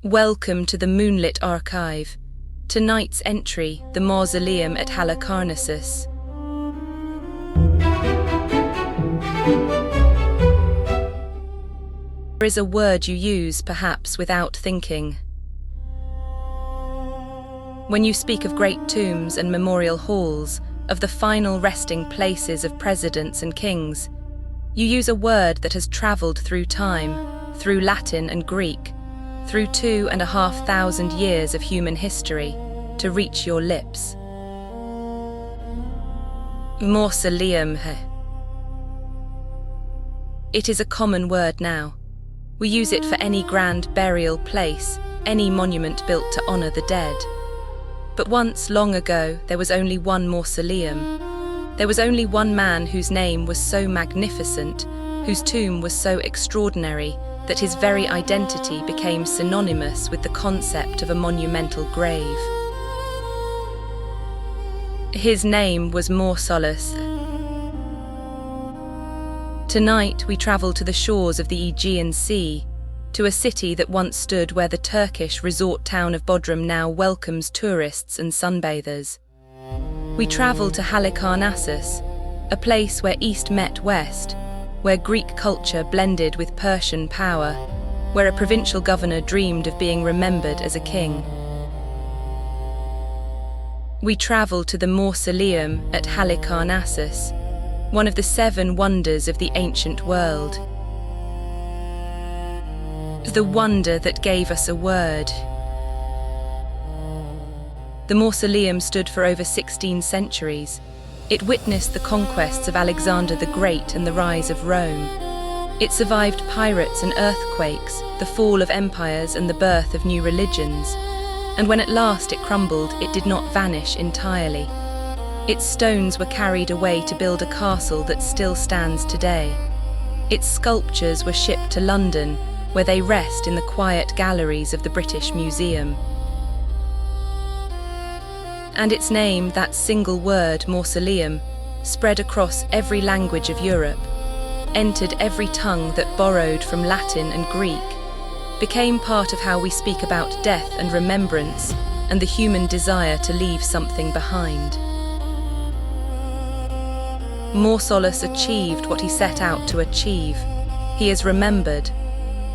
Welcome to the Moonlit archive. Tonight's entry, the Mausoleum at Halicarnassus. There is a word you use, perhaps without thinking. When you speak of great tombs and memorial halls, of the final resting places of presidents and kings, you use a word that has travelled through time, through Latin and Greek, through 2,500 years of human history, to reach your lips. Mausoleum. It is a common word now. We use it for any grand burial place, any monument built to honour the dead. But once, long ago, there was only one mausoleum. There was only one man whose name was so magnificent, whose tomb was so extraordinary, that his very identity became synonymous with the concept of a monumental grave. His name was Mausolus. Tonight we travel to the shores of the Aegean Sea, to a city that once stood where the Turkish resort town of Bodrum now welcomes tourists and sunbathers. We travel to Halicarnassus, a place where East met West, where Greek culture blended with Persian power, where a provincial governor dreamed of being remembered as a king. We travel to the Mausoleum at Halicarnassus, one of the 7 wonders of the ancient world. The wonder that gave us a word. The mausoleum stood for over 16 centuries. It witnessed the conquests of Alexander the Great and the rise of Rome. It survived pirates and earthquakes, the fall of empires and the birth of new religions. And when at last it crumbled, it did not vanish entirely. Its stones were carried away to build a castle that still stands today. Its sculptures were shipped to London, where they rest in the quiet galleries of the British Museum. And its name, that single word, mausoleum, spread across every language of Europe, entered every tongue that borrowed from Latin and Greek, became part of how we speak about death and remembrance and the human desire to leave something behind. Mausolus achieved what he set out to achieve. He is remembered.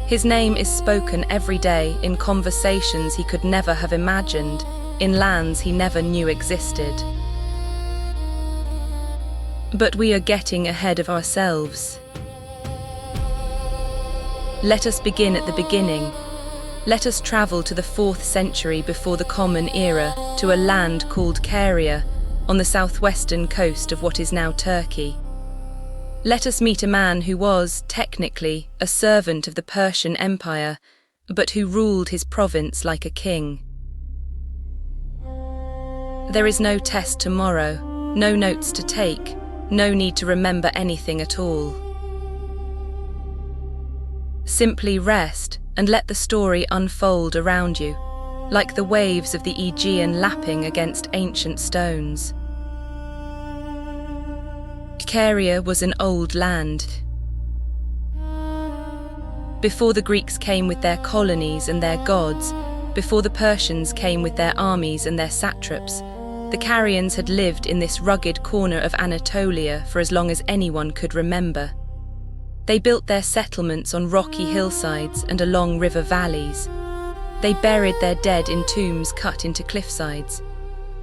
His name is spoken every day in conversations he could never have imagined, in lands he never knew existed. But we are getting ahead of ourselves. Let us begin at the beginning. Let us travel to the 4th century before the Common Era, to a land called Carian, on the southwestern coast of what is now Turkey. Let us meet a man who was, technically, a servant of the Persian Empire, but who ruled his province like a king. There is no test tomorrow, no notes to take, no need to remember anything at all. Simply rest and let the story unfold around you, like the waves of the Aegean lapping against ancient stones. Carian was an old land. Before the Greeks came with their colonies and their gods, before the Persians came with their armies and their satraps, the Carians had lived in this rugged corner of Anatolia for as long as anyone could remember. They built their settlements on rocky hillsides and along river valleys. They buried their dead in tombs cut into cliffsides.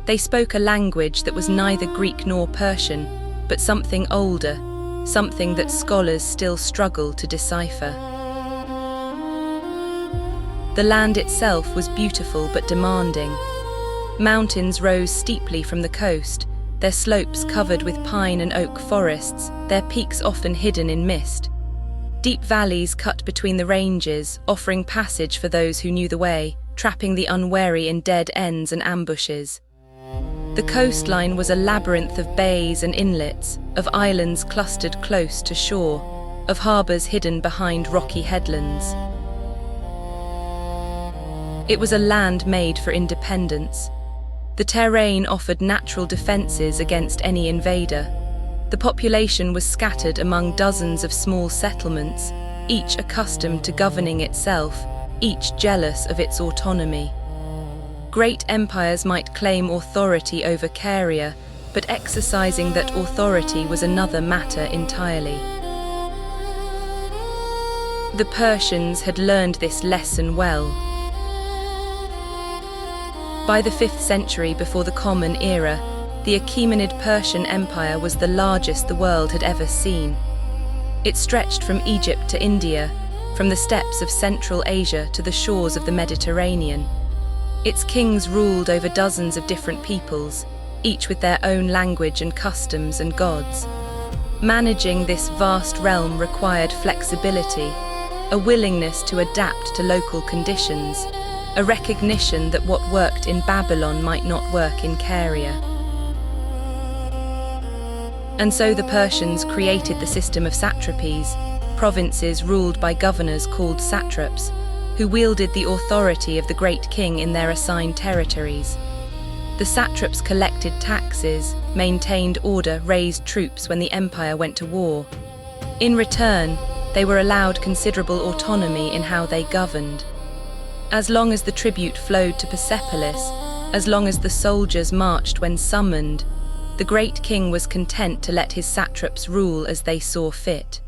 They spoke a language that was neither Greek nor Persian, but something older, something that scholars still struggle to decipher. The land itself was beautiful but demanding. Mountains rose steeply from the coast, their slopes covered with pine and oak forests, their peaks often hidden in mist. Deep valleys cut between the ranges, offering passage for those who knew the way, trapping the unwary in dead ends and ambushes. The coastline was a labyrinth of bays and inlets, of islands clustered close to shore, of harbours hidden behind rocky headlands. It was a land made for independence. The terrain offered natural defences against any invader. The population was scattered among dozens of small settlements, each accustomed to governing itself, each jealous of its autonomy. Great empires might claim authority over Caria, but exercising that authority was another matter entirely. The Persians had learned this lesson well. By the 5th century before the Common Era, the Achaemenid Persian Empire was the largest the world had ever seen. It stretched from Egypt to India, from the steppes of Central Asia to the shores of the Mediterranean. Its kings ruled over dozens of different peoples, each with their own language and customs and gods. Managing this vast realm required flexibility, a willingness to adapt to local conditions, a recognition that what worked in Babylon might not work in Caria. And so the Persians created the system of satrapies, provinces ruled by governors called satraps, who wielded the authority of the great king in their assigned territories. The satraps collected taxes, maintained order, raised troops when the empire went to war. In return, they were allowed considerable autonomy in how they governed. As long as the tribute flowed to Persepolis, as long as the soldiers marched when summoned, the great king was content to let his satraps rule as they saw fit.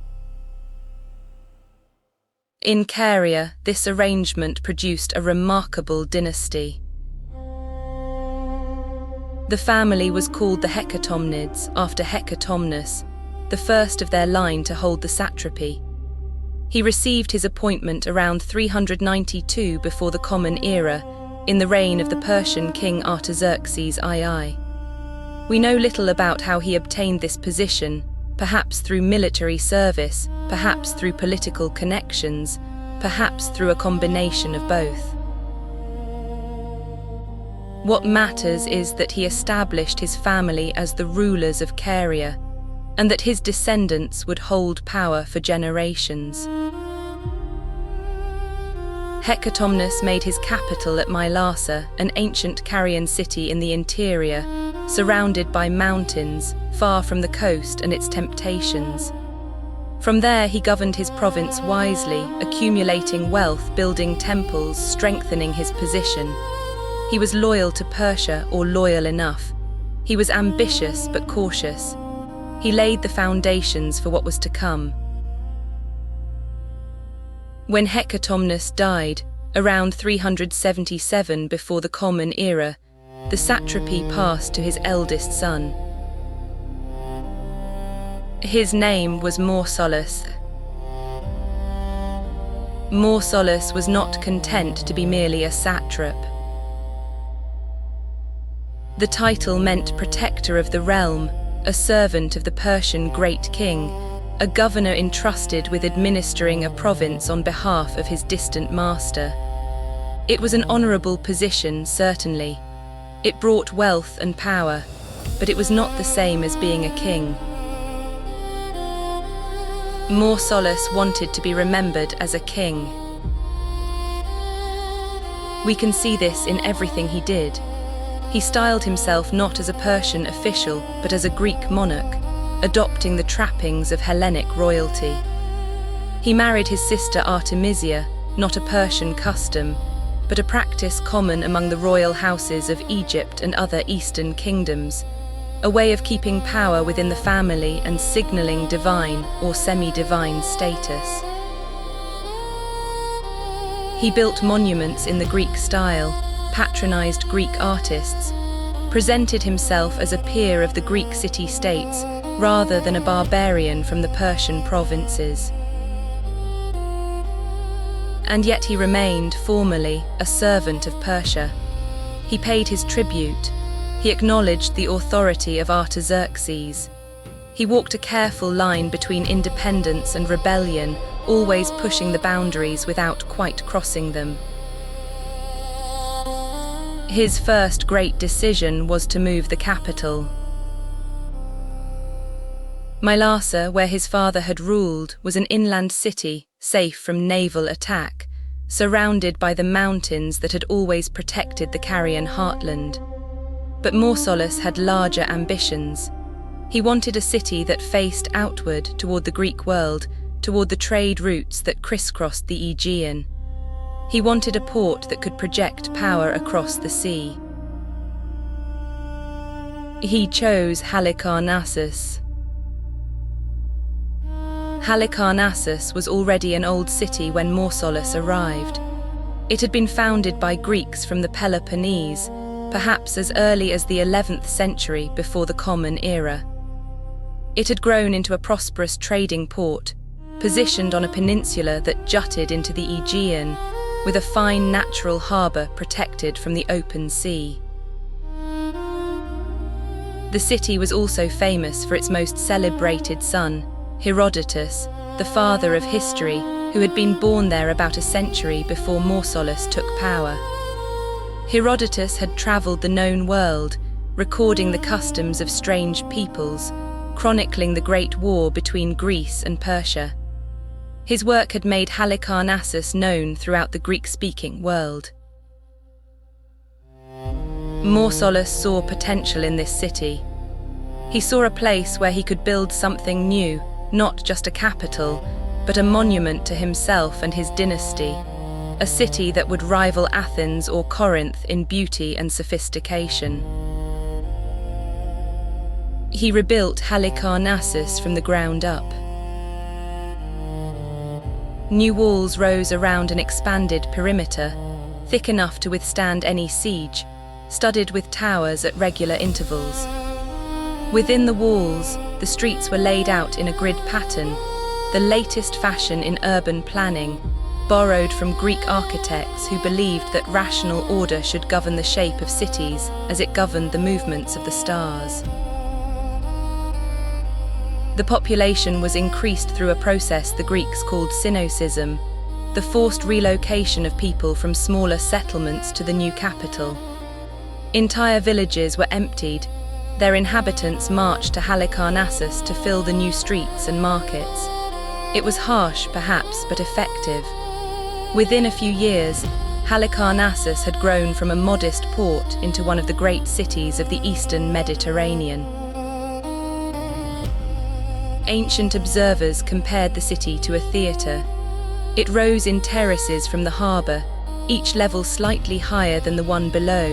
In Caria, this arrangement produced a remarkable dynasty. The family was called the Hecatomnids after Hecatomnus, the first of their line to hold the satrapy. He received his appointment around 392 before the Common Era, in the reign of the Persian king Artaxerxes II. We know little about how he obtained this position, perhaps through military service, perhaps through political connections, perhaps through a combination of both. What matters is that he established his family as the rulers of Caria, and that his descendants would hold power for generations. Hecatomnus made his capital at Mylasa, an ancient Carian city in the interior, surrounded by mountains, far from the coast and its temptations. From there he governed his province wisely, accumulating wealth, building temples, strengthening his position. He was loyal to Persia, or loyal enough. He was ambitious but cautious. He laid the foundations for what was to come. When Hecatomnus died, around 377 before the Common Era, the satrapy passed to his eldest son. His name was Mausolus. Mausolus was not content to be merely a satrap. The title meant protector of the realm, a servant of the Persian great king, a governor entrusted with administering a province on behalf of his distant master. It was an honorable position, certainly. It brought wealth and power, but it was not the same as being a king. Mausolus wanted to be remembered as a king. We can see this in everything he did. He styled himself not as a Persian official, but as a Greek monarch, adopting the trappings of Hellenic royalty. He married his sister Artemisia, not a Persian custom, but a practice common among the royal houses of Egypt and other Eastern kingdoms, a way of keeping power within the family and signaling divine or semi-divine status. He built monuments in the Greek style, patronized Greek artists, presented himself as a peer of the Greek city-states rather than a barbarian from the Persian provinces. And yet he remained, formally, a servant of Persia. He paid his tribute. He acknowledged the authority of Artaxerxes. He walked a careful line between independence and rebellion, always pushing the boundaries without quite crossing them. His first great decision was to move the capital. Mylasa, where his father had ruled, was an inland city, safe from naval attack, surrounded by the mountains that had always protected the Carian heartland. But Mausolus had larger ambitions. He wanted a city that faced outward toward the Greek world, toward the trade routes that crisscrossed the Aegean. He wanted a port that could project power across the sea. He chose Halicarnassus. Halicarnassus was already an old city when Mausolus arrived. It had been founded by Greeks from the Peloponnese, perhaps as early as the 11th century before the Common Era. It had grown into a prosperous trading port, positioned on a peninsula that jutted into the Aegean, with a fine natural harbour protected from the open sea. The city was also famous for its most celebrated son, Herodotus, the father of history, who had been born there about a century before Mausolus took power. Herodotus had travelled the known world, recording the customs of strange peoples, chronicling the Great War between Greece and Persia. His work had made Halicarnassus known throughout the Greek-speaking world. Mausolus saw potential in this city. He saw a place where he could build something new, not just a capital, but a monument to himself and his dynasty, a city that would rival Athens or Corinth in beauty and sophistication. He rebuilt Halicarnassus from the ground up. New walls rose around an expanded perimeter, thick enough to withstand any siege, studded with towers at regular intervals. Within the walls, the streets were laid out in a grid pattern, the latest fashion in urban planning, borrowed from Greek architects who believed that rational order should govern the shape of cities as it governed the movements of the stars. The population was increased through a process the Greeks called synocism, the forced relocation of people from smaller settlements to the new capital. Entire villages were emptied, their inhabitants marched to Halicarnassus to fill the new streets and markets. It was harsh, perhaps, but effective. Within a few years, Halicarnassus had grown from a modest port into one of the great cities of the eastern Mediterranean. Ancient observers compared the city to a theatre. It rose in terraces from the harbour, each level slightly higher than the one below,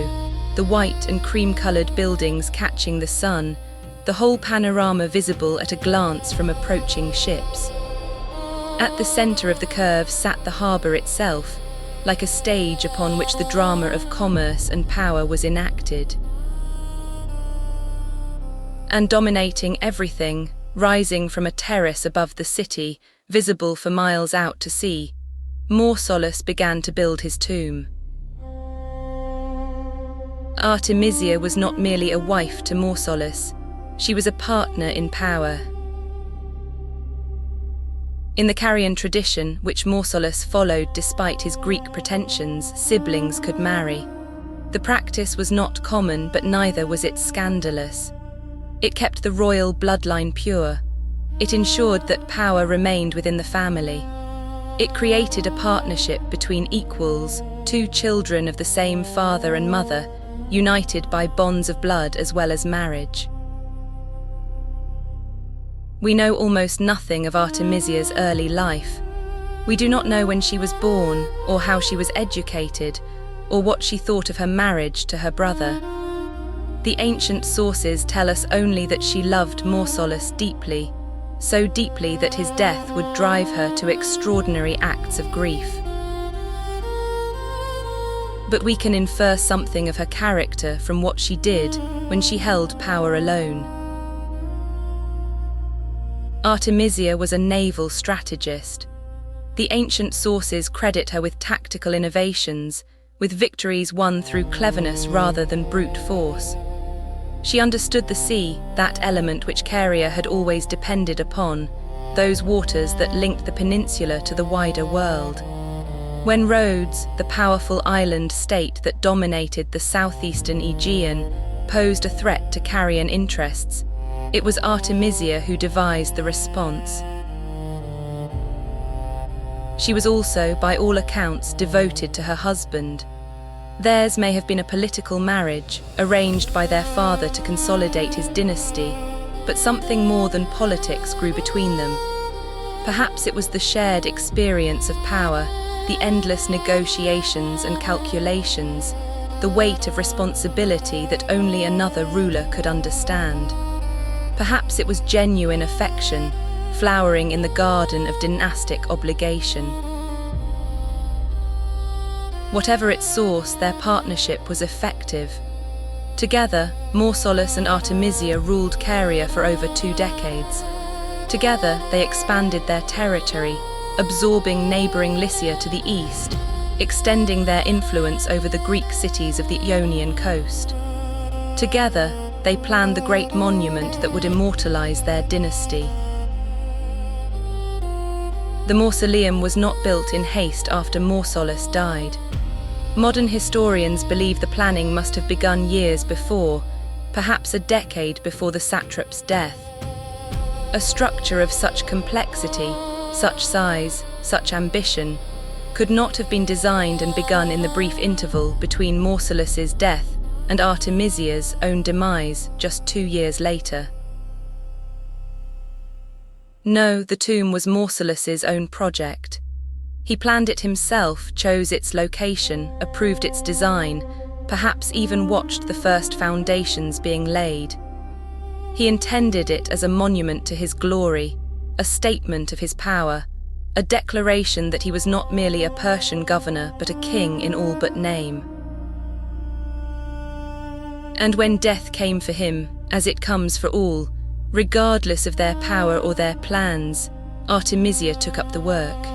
the white and cream-coloured buildings catching the sun, the whole panorama visible at a glance from approaching ships. At the centre of the curve sat the harbour itself, like a stage upon which the drama of commerce and power was enacted. And dominating everything, rising from a terrace above the city, visible for miles out to sea, Mausolus began to build his tomb. Artemisia was not merely a wife to Mausolus, she was a partner in power. In the Carian tradition, which Mausolus followed despite his Greek pretensions, siblings could marry. The practice was not common, but neither was it scandalous. It kept the royal bloodline pure. It ensured that power remained within the family. It created a partnership between equals, two children of the same father and mother, united by bonds of blood as well as marriage. We know almost nothing of Artemisia's early life. We do not know when she was born, or how she was educated, or what she thought of her marriage to her brother. The ancient sources tell us only that she loved Mausolus deeply, so deeply that his death would drive her to extraordinary acts of grief. But we can infer something of her character from what she did when she held power alone. Artemisia was a naval strategist. The ancient sources credit her with tactical innovations, with victories won through cleverness rather than brute force. She understood the sea, that element which Carian had always depended upon, those waters that linked the peninsula to the wider world. When Rhodes, the powerful island state that dominated the southeastern Aegean, posed a threat to Carian interests, it was Artemisia who devised the response. She was also, by all accounts, devoted to her husband. Theirs may have been a political marriage, arranged by their father to consolidate his dynasty, but something more than politics grew between them. Perhaps it was the shared experience of power, the endless negotiations and calculations, the weight of responsibility that only another ruler could understand. Perhaps it was genuine affection, flowering in the garden of dynastic obligation. Whatever its source, their partnership was effective. Together, Mausolus and Artemisia ruled Caria for over 2 decades. Together, they expanded their territory, absorbing neighboring Lycia to the east, extending their influence over the Greek cities of the Ionian coast. Together, they planned the great monument that would immortalize their dynasty. The mausoleum was not built in haste after Mausolus died. Modern historians believe the planning must have begun years before, perhaps a decade before the satrap's death. A structure of such complexity, such size, such ambition, could not have been designed and begun in the brief interval between Mausolus's death and Artemisia's own demise just 2 years later. No, the tomb was Mausolus's own project. He planned it himself, chose its location, approved its design, perhaps even watched the first foundations being laid. He intended it as a monument to his glory, a statement of his power, a declaration that he was not merely a Persian governor but a king in all but name. And when death came for him, as it comes for all, regardless of their power or their plans, Artemisia took up the work.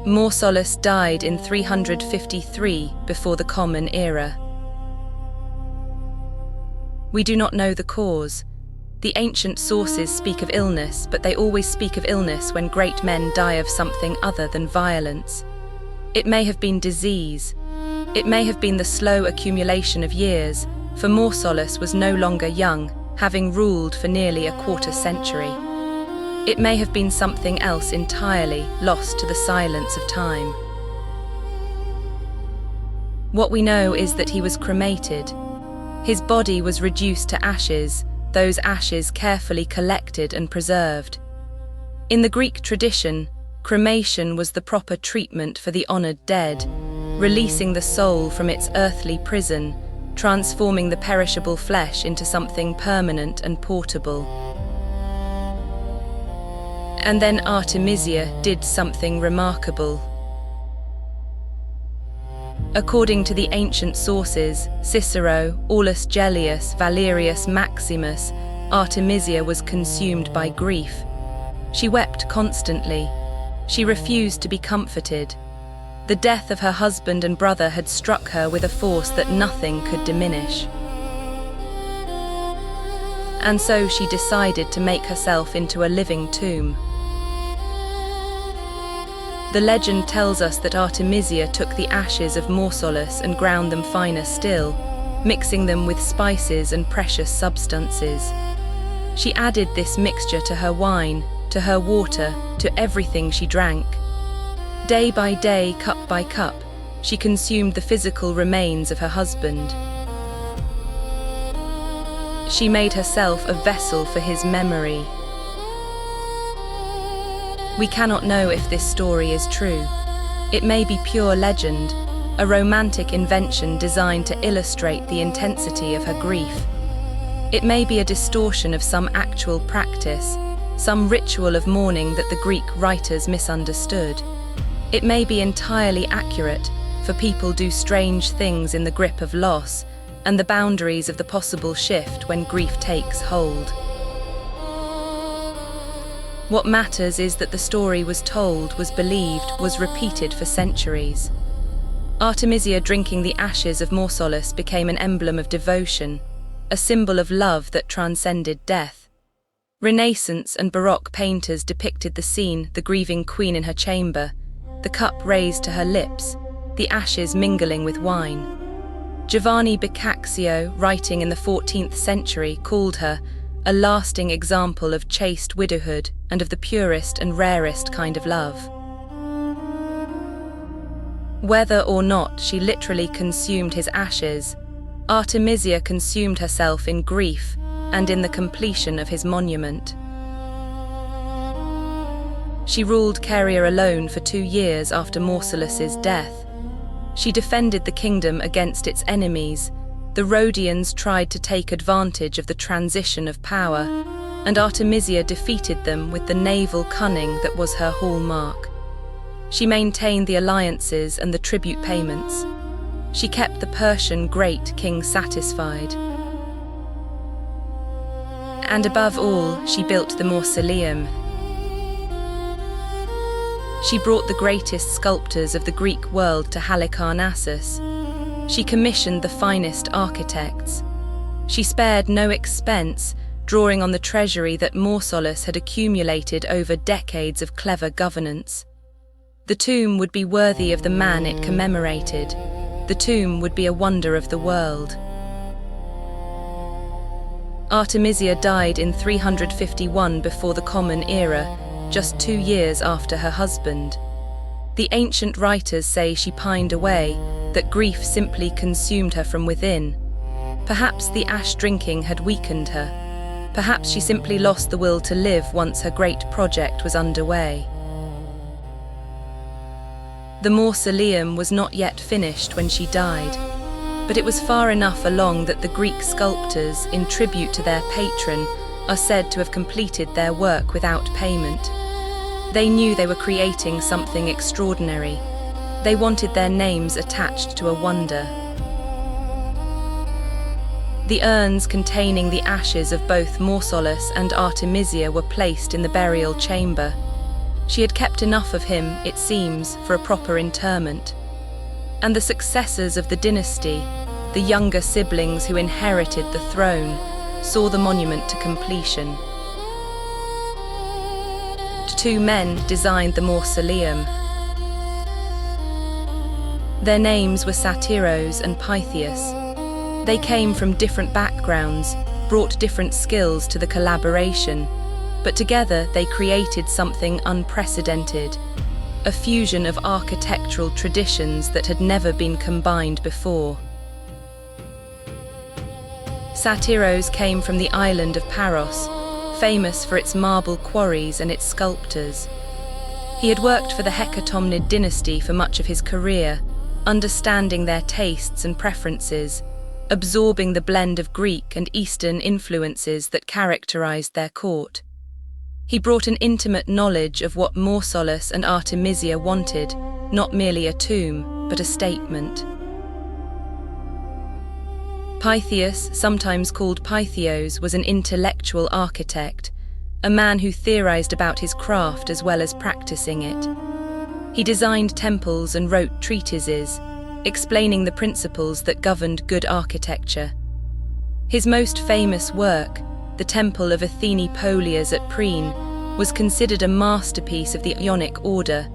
Mausolus died in 353 before the Common Era. We do not know the cause. The ancient sources speak of illness, but they always speak of illness when great men die of something other than violence. It may have been disease. It may have been the slow accumulation of years, for Mausolus was no longer young, having ruled for nearly a quarter century. It may have been something else entirely, lost to the silence of time. What we know is that he was cremated. His body was reduced to ashes, those ashes carefully collected and preserved. In the Greek tradition, cremation was the proper treatment for the honored dead, releasing the soul from its earthly prison, transforming the perishable flesh into something permanent and portable. And then Artemisia did something remarkable. According to the ancient sources, Cicero, Aulus Gellius, Valerius Maximus, Artemisia was consumed by grief. She wept constantly. She refused to be comforted. The death of her husband and brother had struck her with a force that nothing could diminish. And so she decided to make herself into a living tomb. The legend tells us that Artemisia took the ashes of Mausolus and ground them finer still, mixing them with spices and precious substances. She added this mixture to her wine, to her water, to everything she drank. Day by day, cup by cup, she consumed the physical remains of her husband. She made herself a vessel for his memory. We cannot know if this story is true. It may be pure legend, a romantic invention designed to illustrate the intensity of her grief. It may be a distortion of some actual practice, some ritual of mourning that the Greek writers misunderstood. It may be entirely accurate, for people do strange things in the grip of loss, and the boundaries of the possible shift when grief takes hold. What matters is that the story was told, was believed, was repeated for centuries. Artemisia drinking the ashes of Mausolus became an emblem of devotion, a symbol of love that transcended death. Renaissance and Baroque painters depicted the scene, the grieving queen in her chamber, the cup raised to her lips, the ashes mingling with wine. Giovanni Boccaccio, writing in the 14th century, called her a lasting example of chaste widowhood and of the purest and rarest kind of love. Whether or not she literally consumed his ashes, Artemisia consumed herself in grief and in the completion of his monument. She ruled Caria alone for 2 years after Mausolus's death. She defended the kingdom against its enemies. The Rhodians tried to take advantage of the transition of power, and Artemisia defeated them with the naval cunning that was her hallmark. She maintained the alliances and the tribute payments. She kept the Persian great king satisfied. And above all, she built the Mausoleum. She brought the greatest sculptors of the Greek world to Halicarnassus. She commissioned the finest architects. She spared no expense, drawing on the treasury that Mausolus had accumulated over decades of clever governance. The tomb would be worthy of the man it commemorated. The tomb would be a wonder of the world. Artemisia died in 351 before the Common Era, just 2 years after her husband. The ancient writers say she pined away, that grief simply consumed her from within. Perhaps the ash drinking had weakened her. Perhaps she simply lost the will to live once her great project was underway. The mausoleum was not yet finished when she died, but it was far enough along that the Greek sculptors, in tribute to their patron, are said to have completed their work without payment. They knew they were creating something extraordinary. They wanted their names attached to a wonder. The urns containing the ashes of both Mausolus and Artemisia were placed in the burial chamber. She had kept enough of him, it seems, for a proper interment. And the successors of the dynasty, the younger siblings who inherited the throne, saw the monument to completion. 2 men designed the mausoleum. Their names were Satyros and Pythius. They came from different backgrounds, brought different skills to the collaboration, but together they created something unprecedented, a fusion of architectural traditions that had never been combined before. Satyros came from the island of Paros, famous for its marble quarries and its sculptors. He had worked for the Hecatomnid dynasty for much of his career, understanding their tastes and preferences, absorbing the blend of Greek and Eastern influences that characterized their court. He brought an intimate knowledge of what Mausolus and Artemisia wanted, not merely a tomb, but a statement. Pythius, sometimes called Pythios, was an intellectual architect, a man who theorized about his craft as well as practicing it. He designed temples and wrote treatises, explaining the principles that governed good architecture. His most famous work, the Temple of Athene Polias at Priene, was considered a masterpiece of the Ionic order,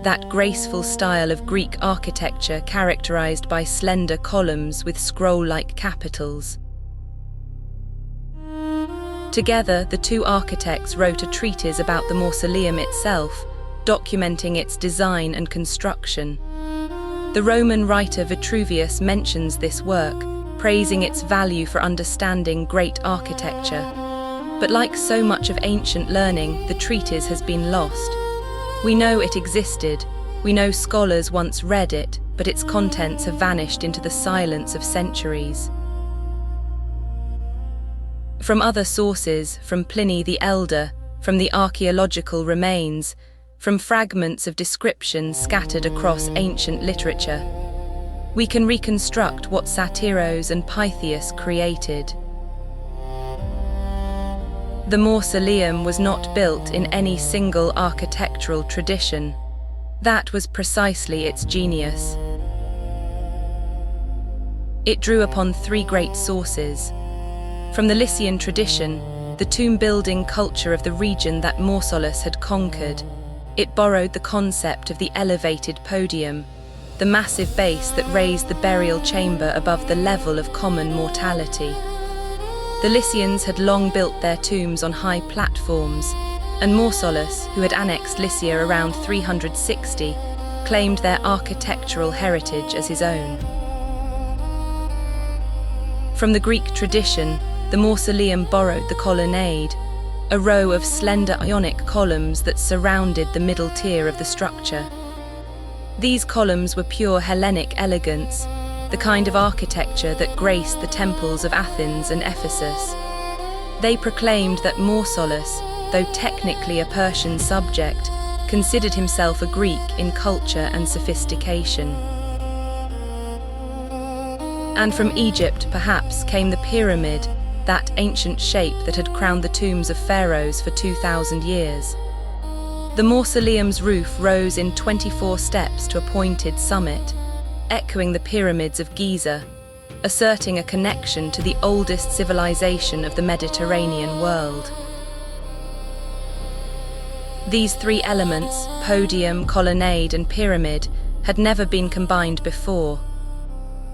that graceful style of Greek architecture characterized by slender columns with scroll-like capitals. Together, the 2 architects wrote a treatise about the mausoleum itself, documenting its design and construction. The Roman writer Vitruvius mentions this work, praising its value for understanding great architecture. But like so much of ancient learning, the treatise has been lost. We know it existed, we know scholars once read it, but its contents have vanished into the silence of centuries. From other sources, from Pliny the Elder, from the archaeological remains, from fragments of descriptions scattered across ancient literature, we can reconstruct what Satyros and Pythius created. The mausoleum was not built in any single architectural tradition. That was precisely its genius. It drew upon 3 great sources. From the Lycian tradition, the tomb-building culture of the region that Mausolus had conquered, it borrowed the concept of the elevated podium, the massive base that raised the burial chamber above the level of common mortality. The Lycians had long built their tombs on high platforms, and Mausolus, who had annexed Lycia around 360, claimed their architectural heritage as his own. From the Greek tradition, the mausoleum borrowed the colonnade, a row of slender Ionic columns that surrounded the middle tier of the structure. These columns were pure Hellenic elegance, the kind of architecture that graced the temples of Athens and Ephesus. They proclaimed that Mausolus, though technically a Persian subject, considered himself a Greek in culture and sophistication. And from Egypt, perhaps, came the pyramid, that ancient shape that had crowned the tombs of pharaohs for 2,000 years. The mausoleum's roof rose in 24 steps to a pointed summit, echoing the pyramids of Giza, asserting a connection to the oldest civilization of the Mediterranean world. These three elements, podium, colonnade, and pyramid, had never been combined before.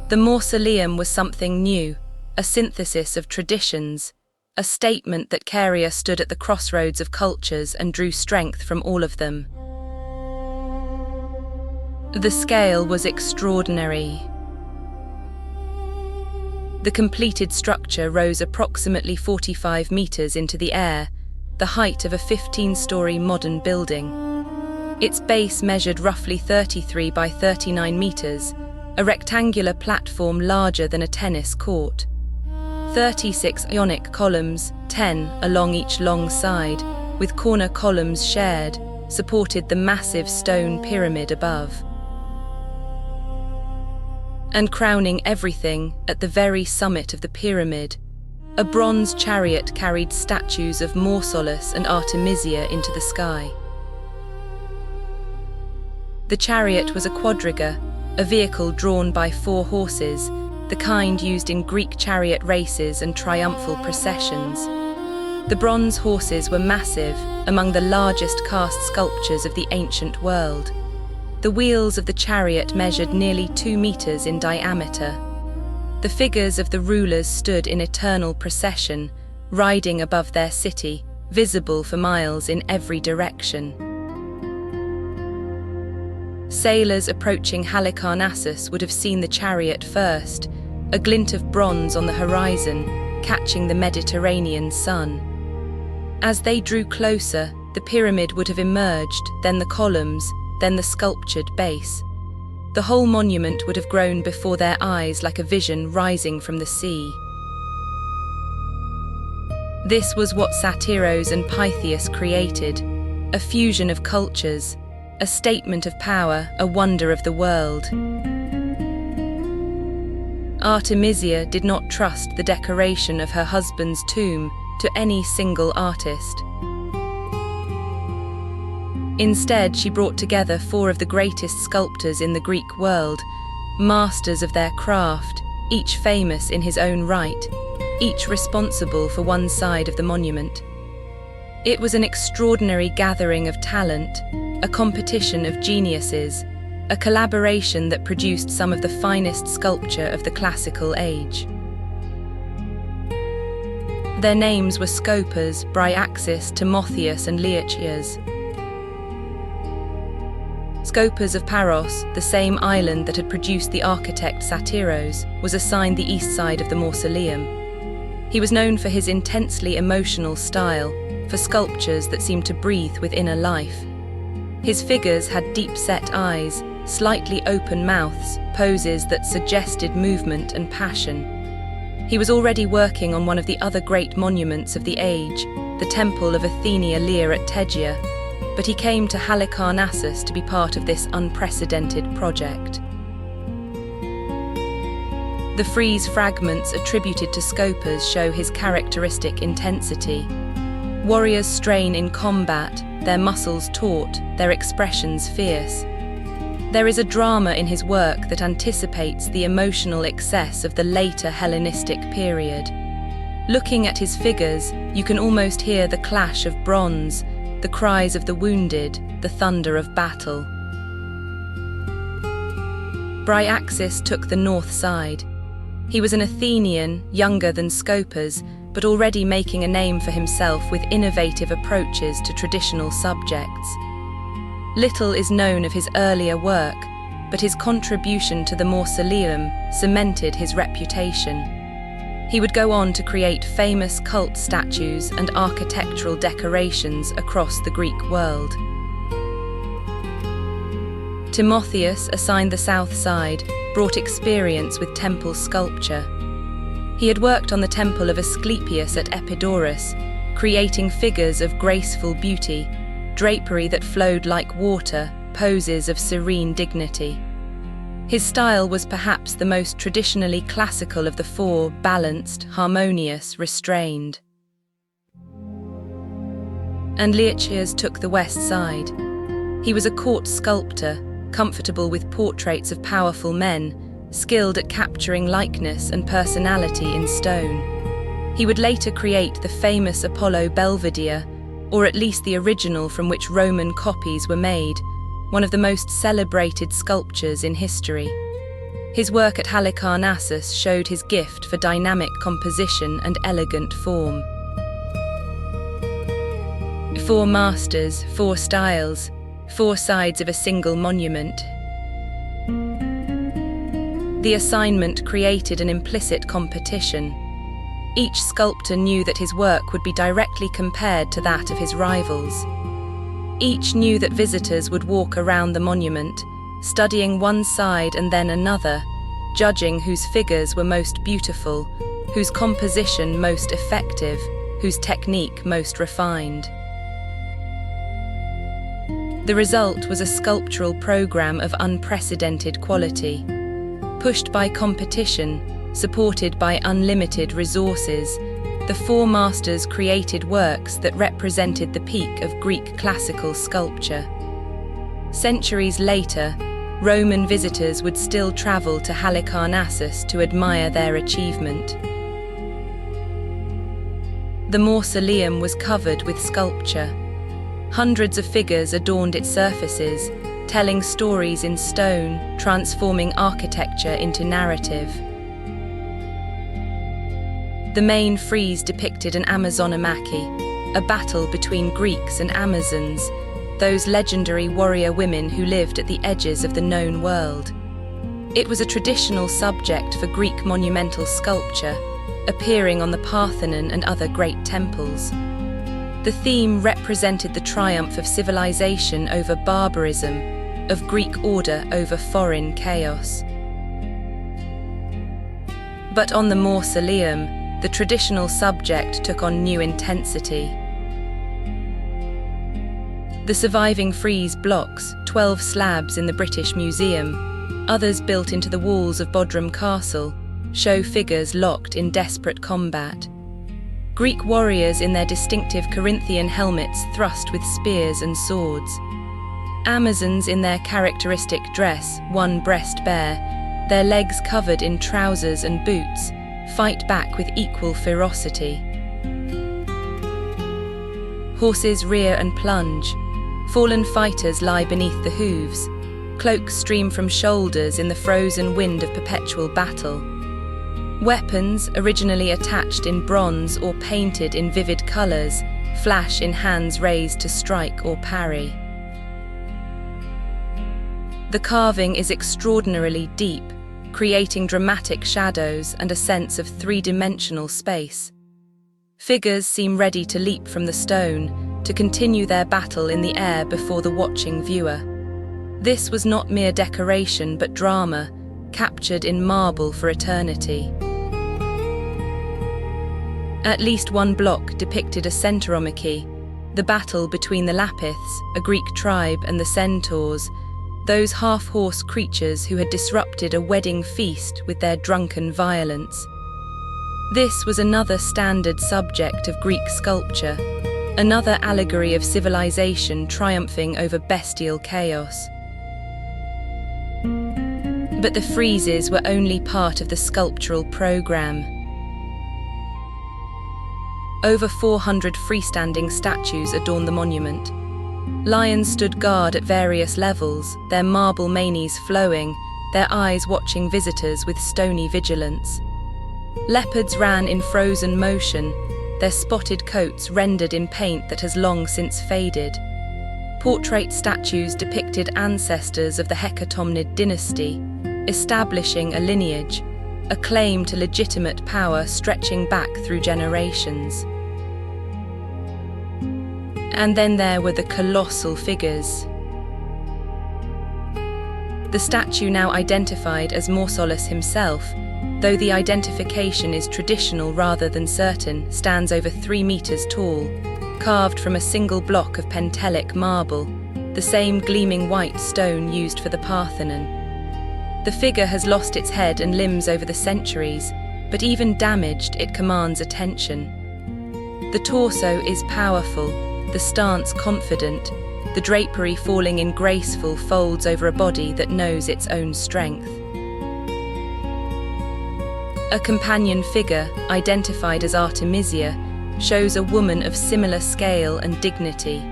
The mausoleum was something new, a synthesis of traditions, a statement that Carian stood at the crossroads of cultures and drew strength from all of them. The scale was extraordinary. The completed structure rose approximately 45 meters into the air, the height of a 15-story modern building. Its base measured roughly 33 by 39 meters, a rectangular platform larger than a tennis court. 36 Ionic columns, 10 along each long side, with corner columns shared, supported the massive stone pyramid above. And crowning everything, at the very summit of the pyramid, a bronze chariot carried statues of Mausolus and Artemisia into the sky. The chariot was a quadriga, a vehicle drawn by 4 horses, the kind used in Greek chariot races and triumphal processions. The bronze horses were massive, among the largest cast sculptures of the ancient world. The wheels of the chariot measured nearly 2 meters in diameter. The figures of the rulers stood in eternal procession, riding above their city, visible for miles in every direction. Sailors approaching Halicarnassus would have seen the chariot first, a glint of bronze on the horizon, catching the Mediterranean sun. As they drew closer, the pyramid would have emerged, then the columns, then the sculptured base. The whole monument would have grown before their eyes like a vision rising from the sea. This was what Satyros and Pythias created, a fusion of cultures, a statement of power, a wonder of the world. Artemisia did not trust the decoration of her husband's tomb to any single artist. Instead, she brought together 4 of the greatest sculptors in the Greek world, masters of their craft, each famous in his own right, each responsible for one side of the monument. It was an extraordinary gathering of talent, a competition of geniuses, a collaboration that produced some of the finest sculpture of the classical age. Their names were Scopas, Bryaxis, Timotheus, and Leochias. Scopas of Paros, the same island that had produced the architect Satyros, was assigned the east side of the mausoleum. He was known for his intensely emotional style, for sculptures that seemed to breathe with inner life. His figures had deep-set eyes, slightly open mouths, poses that suggested movement and passion. He was already working on one of the other great monuments of the age, the temple of Athenia Lear at Tegea, but he came to Halicarnassus to be part of this unprecedented project. The frieze fragments attributed to Scopas show his characteristic intensity. Warriors strain in combat, their muscles taut, their expressions fierce. There is a drama in his work that anticipates the emotional excess of the later Hellenistic period. Looking at his figures, you can almost hear the clash of bronze, the cries of the wounded, the thunder of battle. Bryaxis took the north side. He was an Athenian, younger than Scopas, but already making a name for himself with innovative approaches to traditional subjects. Little is known of his earlier work, but his contribution to the mausoleum cemented his reputation. He would go on to create famous cult statues and architectural decorations across the Greek world. Timotheus, assigned the south side, brought experience with temple sculpture. He had worked on the temple of Asclepius at Epidaurus, creating figures of graceful beauty, drapery that flowed like water, poses of serene dignity. His style was perhaps the most traditionally classical of the four: balanced, harmonious, restrained. And Liachias took the west side. He was a court sculptor, comfortable with portraits of powerful men, skilled at capturing likeness and personality in stone. He would later create the famous Apollo Belvedere, or at least the original from which Roman copies were made, one of the most celebrated sculptures in history. His work at Halicarnassus showed his gift for dynamic composition and elegant form. Four masters, four styles, four sides of a single monument. The assignment created an implicit competition. Each sculptor knew that his work would be directly compared to that of his rivals. Each knew that visitors would walk around the monument, studying one side and then another, judging whose figures were most beautiful, whose composition most effective, whose technique most refined. The result was a sculptural program of unprecedented quality. Pushed by competition, supported by unlimited resources, the four masters created works that represented the peak of Greek classical sculpture. Centuries later, Roman visitors would still travel to Halicarnassus to admire their achievement. The mausoleum was covered with sculpture. Hundreds of figures adorned its surfaces, telling stories in stone, transforming architecture into narrative. The main frieze depicted an Amazonamachy, a battle between Greeks and Amazons, those legendary warrior women who lived at the edges of the known world. It was a traditional subject for Greek monumental sculpture, appearing on the Parthenon and other great temples. The theme represented the triumph of civilization over barbarism, of Greek order over foreign chaos. But on the mausoleum, the traditional subject took on new intensity. The surviving frieze blocks, 12 slabs in the British Museum, others built into the walls of Bodrum Castle, show figures locked in desperate combat. Greek warriors in their distinctive Corinthian helmets thrust with spears and swords. Amazons in their characteristic dress, one breast bare, their legs covered in trousers and boots, fight back with equal ferocity. Horses rear and plunge. Fallen fighters lie beneath the hooves. Cloaks stream from shoulders in the frozen wind of perpetual battle. Weapons, originally attached in bronze or painted in vivid colours, flash in hands raised to strike or parry. The carving is extraordinarily deep, creating dramatic shadows and a sense of three-dimensional space. Figures seem ready to leap from the stone, to continue their battle in the air before the watching viewer. This was not mere decoration but drama, captured in marble for eternity. At least one block depicted a centauromachi, the battle between the Lapiths, a Greek tribe, and the centaurs, those half-horse creatures who had disrupted a wedding feast with their drunken violence. This was another standard subject of Greek sculpture, another allegory of civilization triumphing over bestial chaos. But the friezes were only part of the sculptural program. Over 400 freestanding statues adorn the monument. Lions stood guard at various levels, their marble manes flowing, their eyes watching visitors with stony vigilance. Leopards ran in frozen motion, their spotted coats rendered in paint that has long since faded. Portrait statues depicted ancestors of the Hecatomnid dynasty, establishing a lineage. a claim to legitimate power stretching back through generations. And then there were the colossal figures. The statue, now identified as Mausolus himself, though the identification is traditional rather than certain, stands over 3 meters tall, carved from a single block of Pentelic marble, the same gleaming white stone used for the Parthenon. The figure has lost its head and limbs over the centuries, but even damaged, it commands attention. The torso is powerful, the stance confident, the drapery falling in graceful folds over a body that knows its own strength. A companion figure, identified as Artemisia, shows a woman of similar scale and dignity.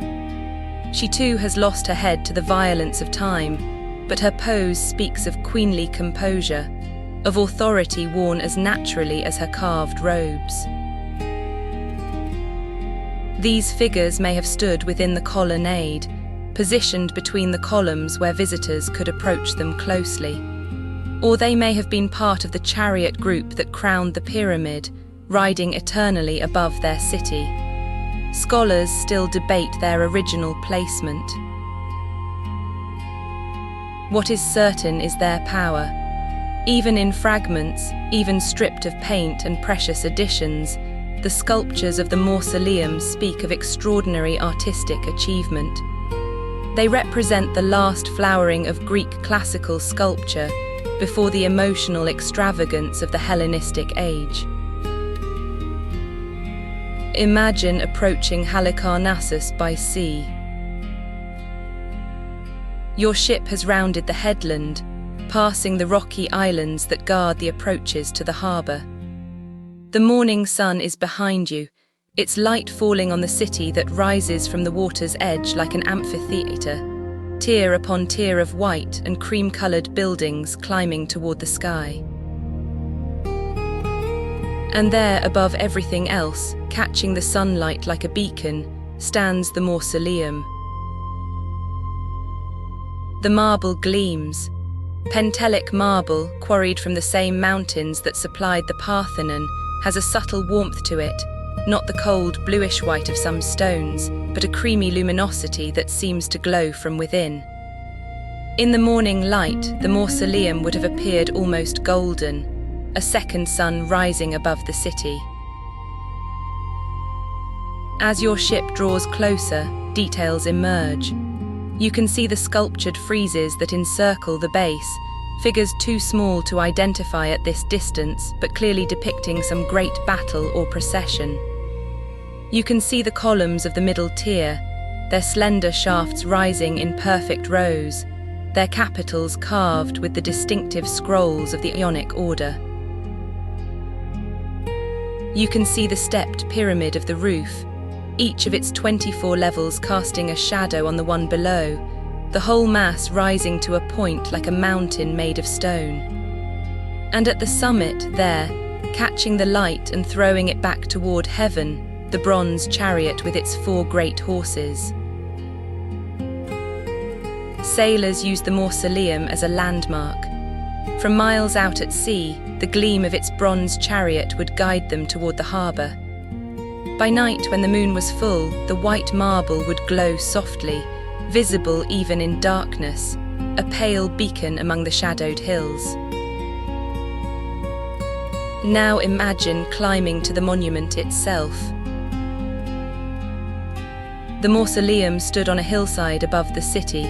She too has lost her head to the violence of time, but her pose speaks of queenly composure, of authority worn as naturally as her carved robes. These figures may have stood within the colonnade, positioned between the columns where visitors could approach them closely. Or they may have been part of the chariot group that crowned the pyramid, riding eternally above their city. Scholars still debate their original placement. What is certain is their power. Even in fragments, even stripped of paint and precious additions, the sculptures of the mausoleum speak of extraordinary artistic achievement. They represent the last flowering of Greek classical sculpture before the emotional extravagance of the Hellenistic age. Imagine approaching Halicarnassus by sea. Your ship has rounded the headland, passing the rocky islands that guard the approaches to the harbour. The morning sun is behind you, its light falling on the city that rises from the water's edge like an amphitheatre, tier upon tier of white and cream-coloured buildings climbing toward the sky. And there, above everything else, catching the sunlight like a beacon, stands the mausoleum. The marble gleams. Pentelic marble, quarried from the same mountains that supplied the Parthenon, has a subtle warmth to it, not the cold bluish white of some stones, but a creamy luminosity that seems to glow from within. In the morning light, the mausoleum would have appeared almost golden, a second sun rising above the city. As your ship draws closer, details emerge. You can see the sculptured friezes that encircle the base, figures too small to identify at this distance, but clearly depicting some great battle or procession. You can see the columns of the middle tier, their slender shafts rising in perfect rows, their capitals carved with the distinctive scrolls of the Ionic order. You can see the stepped pyramid of the roof, each of its 24 levels casting a shadow on the one below, the whole mass rising to a point like a mountain made of stone. And at the summit there, catching the light and throwing it back toward heaven, the bronze chariot with its 4 great horses. Sailors use the mausoleum as a landmark. From miles out at sea, the gleam of its bronze chariot would guide them toward the harbour. By night, when the moon was full, the white marble would glow softly, visible even in darkness, a pale beacon among the shadowed hills. Now imagine climbing to the monument itself. The mausoleum stood on a hillside above the city,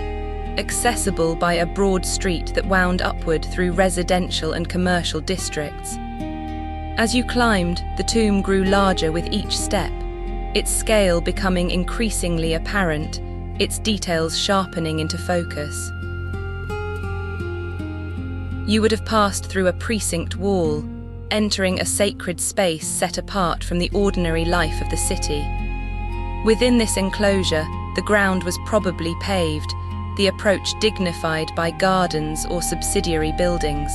accessible by a broad street that wound upward through residential and commercial districts. As you climbed, the tomb grew larger with each step, its scale becoming increasingly apparent, its details sharpening into focus. You would have passed through a precinct wall, entering a sacred space set apart from the ordinary life of the city. Within this enclosure, the ground was probably paved, the approach dignified by gardens or subsidiary buildings.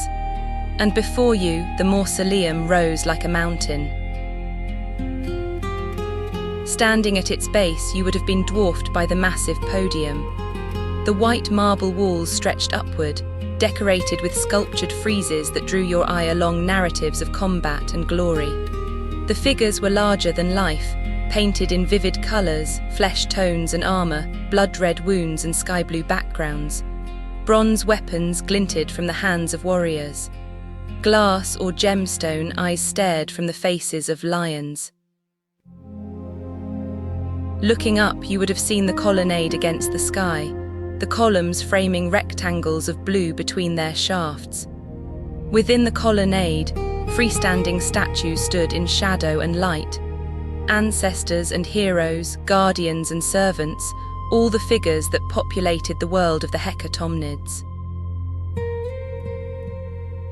And before you, the mausoleum rose like a mountain. Standing at its base, you would have been dwarfed by the massive podium. The white marble walls stretched upward, decorated with sculptured friezes that drew your eye along narratives of combat and glory. The figures were larger than life, painted in vivid colours, flesh tones and armour, blood-red wounds and sky-blue backgrounds. Bronze weapons glinted from the hands of warriors. Glass or gemstone eyes stared from the faces of lions. Looking up, you would have seen the colonnade against the sky, the columns framing rectangles of blue between their shafts. Within the colonnade, freestanding statues stood in shadow and light. Ancestors and heroes, guardians and servants, all the figures that populated the world of the hecatomnids.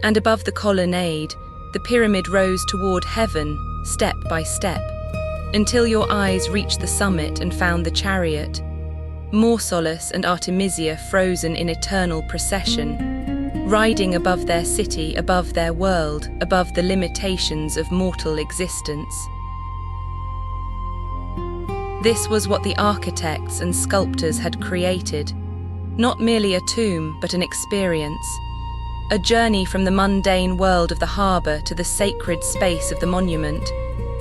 And above the colonnade, the pyramid rose toward heaven, step by step, until your eyes reached the summit and found the chariot, Mausolus and Artemisia frozen in eternal procession, riding above their city, above their world, above the limitations of mortal existence. This was what the architects and sculptors had created, not merely a tomb, but an experience. A journey from the mundane world of the harbour to the sacred space of the monument,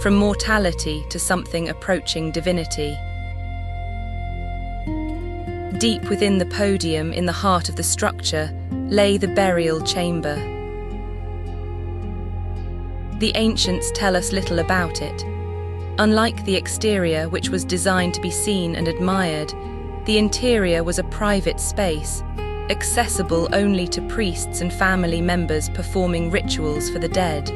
from mortality to something approaching divinity. Deep within the podium, in the heart of the structure, lay the burial chamber. The ancients tell us little about it. Unlike the exterior, which was designed to be seen and admired, the interior was a private space, accessible only to priests and family members performing rituals for the dead.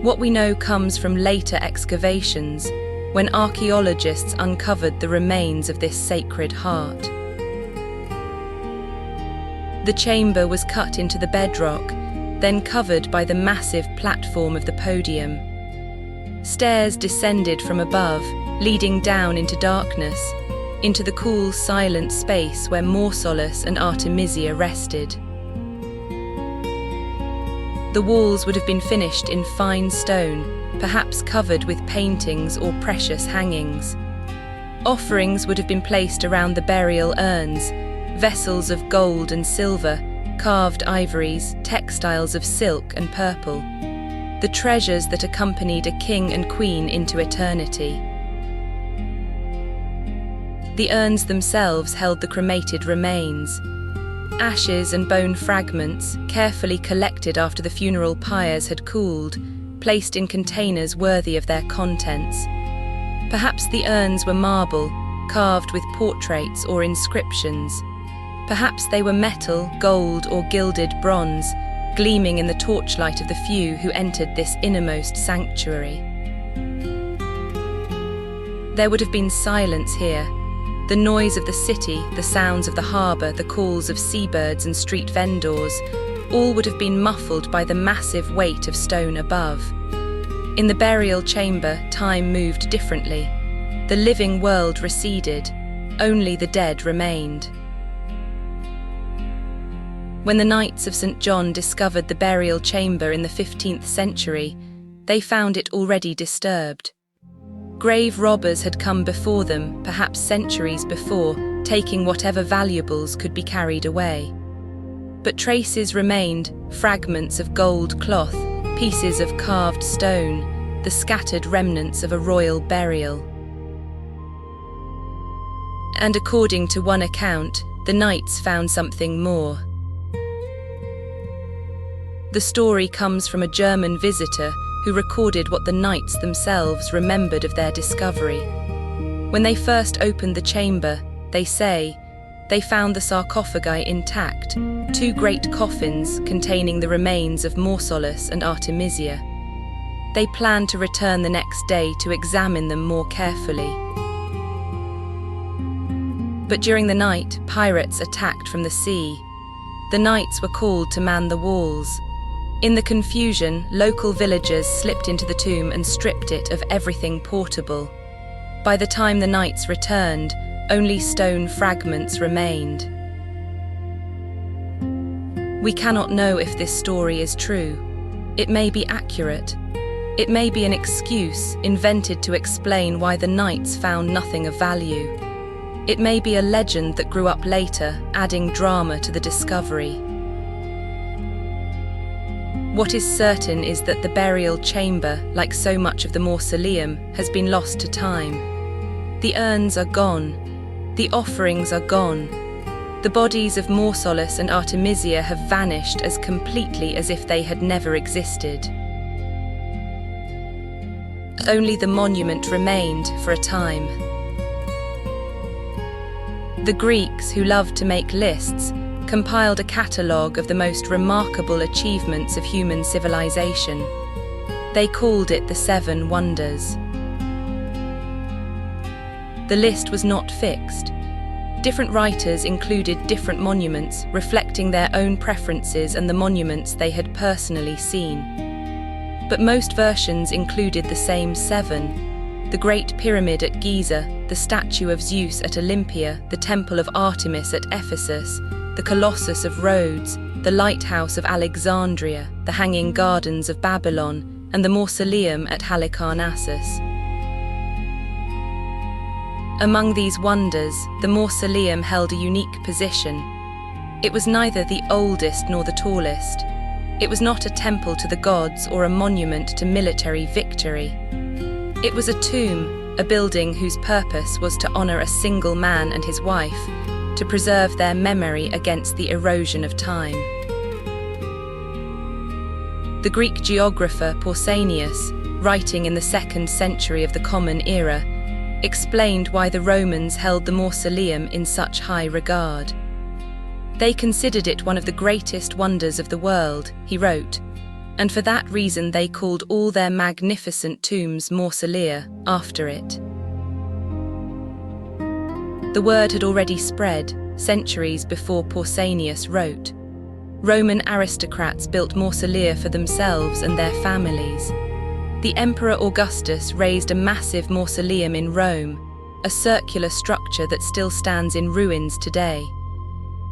What we know comes from later excavations, when archaeologists uncovered the remains of this sacred heart. The chamber was cut into the bedrock, then covered by the massive platform of the podium. Stairs descended from above, leading down into darkness, into the cool, silent space where Mausolus and Artemisia rested. The walls would have been finished in fine stone, perhaps covered with paintings or precious hangings. Offerings would have been placed around the burial urns, vessels of gold and silver, carved ivories, textiles of silk and purple, the treasures that accompanied a king and queen into eternity. The urns themselves held the cremated remains, ashes and bone fragments, carefully collected after the funeral pyres had cooled, placed in containers worthy of their contents. Perhaps the urns were marble, carved with portraits or inscriptions. Perhaps they were metal, gold or gilded bronze, gleaming in the torchlight of the few who entered this innermost sanctuary. There would have been silence here. The noise of the city, the sounds of the harbour, the calls of seabirds and street vendors, all would have been muffled by the massive weight of stone above. In the burial chamber, time moved differently. The living world receded. Only the dead remained. When the Knights of St. John discovered the burial chamber in the 15th century, they found it already disturbed. Grave robbers had come before them, perhaps centuries before, taking whatever valuables could be carried away. But traces remained, fragments of gold cloth, pieces of carved stone, the scattered remnants of a royal burial. And according to one account, the knights found something more. The story comes from a German visitor who recorded what the knights themselves remembered of their discovery. When they first opened the chamber, they say, they found the sarcophagi intact, 2 great coffins containing the remains of Mausolus and Artemisia. They planned to return the next day to examine them more carefully. But during the night, pirates attacked from the sea. The knights were called to man the walls. In the confusion, local villagers slipped into the tomb and stripped it of everything portable. By the time the knights returned, only stone fragments remained. We cannot know if this story is true. It may be accurate. It may be an excuse invented to explain why the knights found nothing of value. It may be a legend that grew up later, adding drama to the discovery. What is certain is that the burial chamber, like so much of the mausoleum, has been lost to time. The urns are gone. The offerings are gone. The bodies of Mausolus and Artemisia have vanished as completely as if they had never existed. Only the monument remained for a time. The Greeks, who loved to make lists, compiled a catalogue of the most remarkable achievements of human civilization. They called it the Seven Wonders. The list was not fixed. Different writers included different monuments, reflecting their own preferences and the monuments they had personally seen. But most versions included the same seven: the Great Pyramid at Giza, the statue of Zeus at Olympia, the Temple of Artemis at Ephesus, the Colossus of Rhodes, the Lighthouse of Alexandria, the Hanging Gardens of Babylon, and the Mausoleum at Halicarnassus. Among these wonders, the mausoleum held a unique position. It was neither the oldest nor the tallest. It was not a temple to the gods or a monument to military victory. It was a tomb, a building whose purpose was to honor a single man and his wife, to preserve their memory against the erosion of time. The Greek geographer Pausanias, writing in the 2nd century of the Common Era, explained why the Romans held the mausoleum in such high regard. They considered it one of the greatest wonders of the world, he wrote, and for that reason they called all their magnificent tombs mausolea after it. The word had already spread, centuries before Pausanias wrote. Roman aristocrats built mausolea for themselves and their families. The Emperor Augustus raised a massive mausoleum in Rome, a circular structure that still stands in ruins today.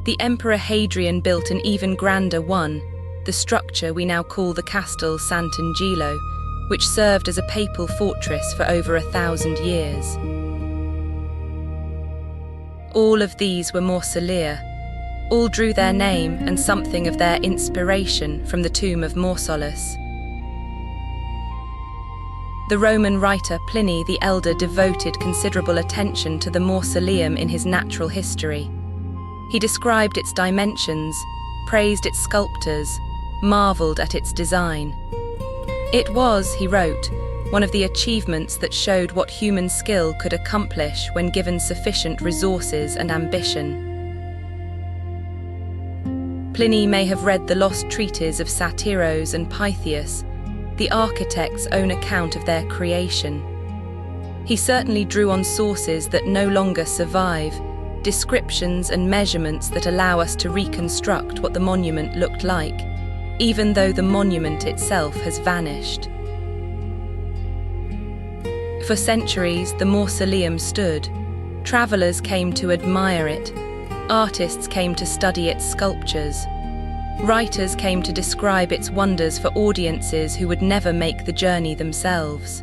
The Emperor Hadrian built an even grander one, the structure we now call the Castel Sant'Angelo, which served as a papal fortress for over 1,000 years. All of these were mausolea. All drew their name and something of their inspiration from the tomb of Mausolus. The Roman writer Pliny the Elder devoted considerable attention to the mausoleum in his Natural History. He described its dimensions, praised its sculptors, marveled at its design. It was, he wrote, one of the achievements that showed what human skill could accomplish when given sufficient resources and ambition. Pliny may have read the lost treatise of Satyros and Pythias, the architect's own account of their creation. He certainly drew on sources that no longer survive, descriptions and measurements that allow us to reconstruct what the monument looked like, even though the monument itself has vanished. For centuries, the mausoleum stood. Travelers came to admire it. Artists came to study its sculptures. Writers came to describe its wonders for audiences who would never make the journey themselves.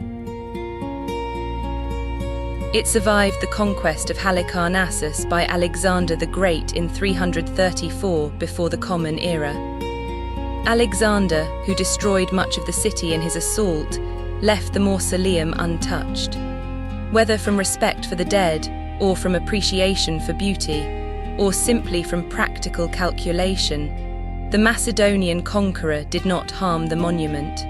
It survived the conquest of Halicarnassus by Alexander the Great in 334 before the Common Era. Alexander, who destroyed much of the city in his assault, left the mausoleum untouched. Whether from respect for the dead, or from appreciation for beauty, or simply from practical calculation, the Macedonian conqueror did not harm the monument.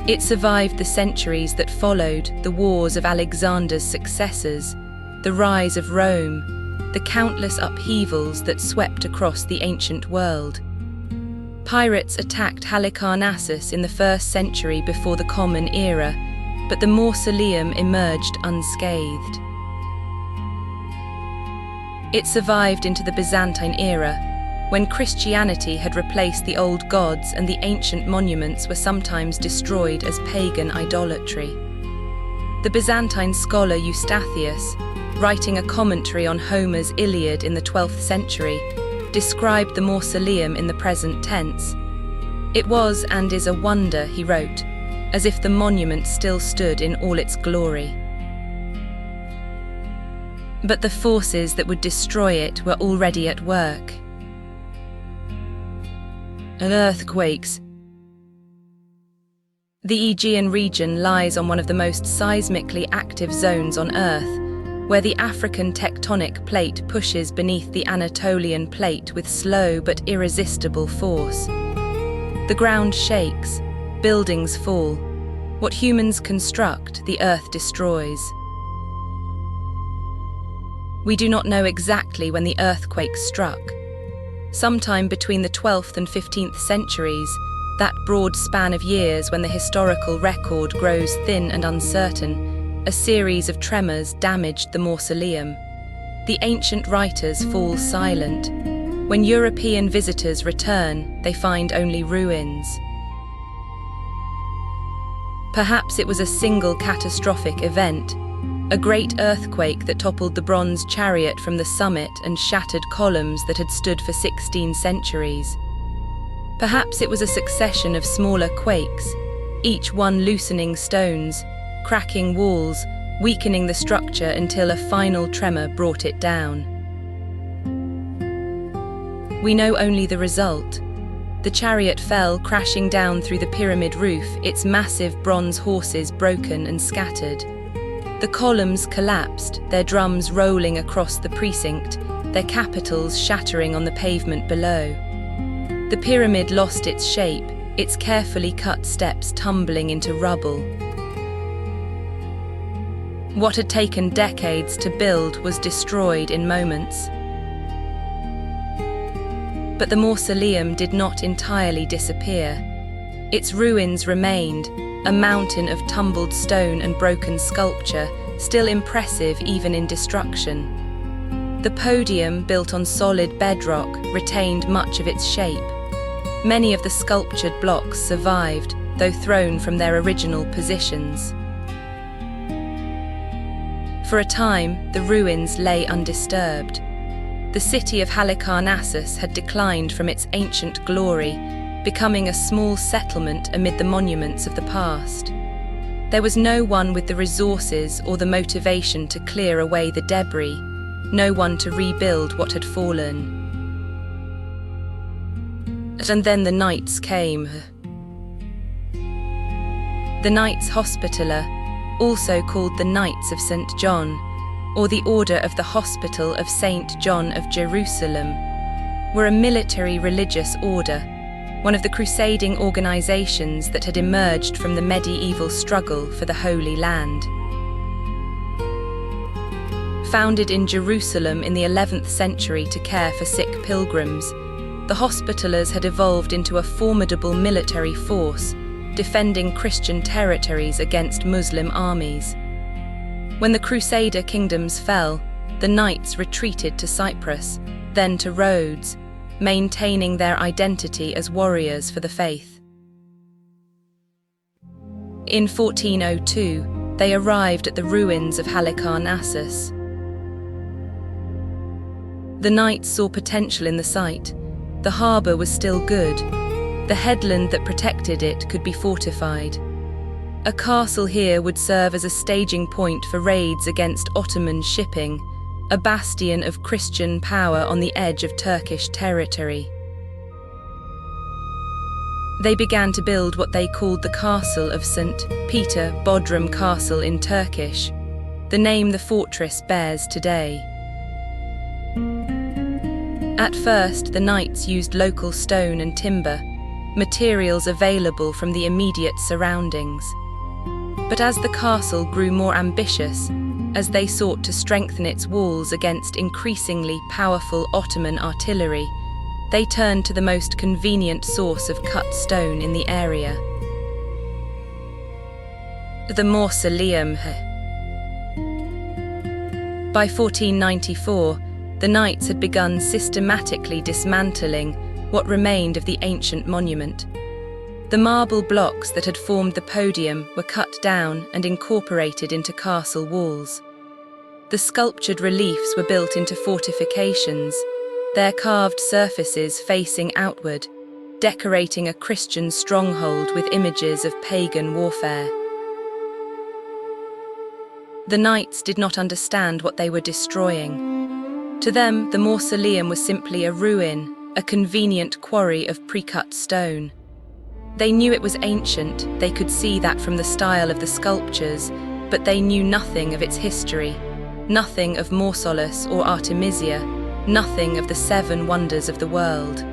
It survived the centuries that followed, the wars of Alexander's successors, the rise of Rome, the countless upheavals that swept across the ancient world. Pirates attacked Halicarnassus in the 1st century before the Common Era, but the mausoleum emerged unscathed. It survived into the Byzantine era, when Christianity had replaced the old gods and the ancient monuments were sometimes destroyed as pagan idolatry. The Byzantine scholar Eustathius, writing a commentary on Homer's Iliad in the 12th century, described the mausoleum in the present tense. It was and is a wonder, he wrote, as if the monument still stood in all its glory. But the forces that would destroy it were already at work. and earthquakes. The Aegean region lies on one of the most seismically active zones on Earth, where the African tectonic plate pushes beneath the Anatolian plate with slow but irresistible force. The ground shakes, buildings fall. What humans construct, the Earth destroys. We do not know exactly when the earthquake struck. Sometime between the 12th and 15th centuries, that broad span of years when the historical record grows thin and uncertain, a series of tremors damaged the mausoleum. The ancient writers fall silent. When European visitors return, they find only ruins. Perhaps it was a single catastrophic event, a great earthquake that toppled the bronze chariot from the summit and shattered columns that had stood for 16 centuries. Perhaps it was a succession of smaller quakes, each one loosening stones, cracking walls, weakening the structure until a final tremor brought it down. We know only the result. The chariot fell crashing down through the pyramid roof, its massive bronze horses broken and scattered. The columns collapsed, their drums rolling across the precinct, their capitals shattering on the pavement below. The pyramid lost its shape, its carefully cut steps tumbling into rubble. What had taken decades to build was destroyed in moments. But the mausoleum did not entirely disappear. Its ruins remained, a mountain of tumbled stone and broken sculpture, still impressive even in destruction. The podium, built on solid bedrock, retained much of its shape. Many of the sculptured blocks survived, though thrown from their original positions. For a time, the ruins lay undisturbed. The city of Halicarnassus had declined from its ancient glory, becoming a small settlement amid the monuments of the past. There was no one with the resources or the motivation to clear away the debris, no one to rebuild what had fallen. And then the Knights came. The Knights Hospitaller, also called the Knights of St. John, or the Order of the Hospital of St. John of Jerusalem, were a military religious order, one of the crusading organizations that had emerged from the medieval struggle for the Holy Land. Founded in Jerusalem in the 11th century to care for sick pilgrims, the Hospitallers had evolved into a formidable military force, defending Christian territories against Muslim armies. When the Crusader kingdoms fell, the Knights retreated to Cyprus, then to Rhodes, maintaining their identity as warriors for the faith. In 1402, they arrived at the ruins of Halicarnassus. The Knights saw potential in the site. The harbour was still good. The headland that protected it could be fortified. A castle here would serve as a staging point for raids against Ottoman shipping, a bastion of Christian power on the edge of Turkish territory. They began to build what they called the Castle of St. Peter, Bodrum Castle in Turkish, the name the fortress bears today. At first, the Knights used local stone and timber, materials available from the immediate surroundings. But as the castle grew more ambitious, as they sought to strengthen its walls against increasingly powerful Ottoman artillery, they turned to the most convenient source of cut stone in the area: the Mausoleum. By 1494, the Knights had begun systematically dismantling what remained of the ancient monument. The marble blocks that had formed the podium were cut down and incorporated into castle walls. The sculptured reliefs were built into fortifications, their carved surfaces facing outward, decorating a Christian stronghold with images of pagan warfare. The Knights did not understand what they were destroying. To them, the mausoleum was simply a ruin, a convenient quarry of pre-cut stone. They knew it was ancient, they could see that from the style of the sculptures, but they knew nothing of its history, nothing of Mausolus or Artemisia, nothing of the 7 wonders of the world.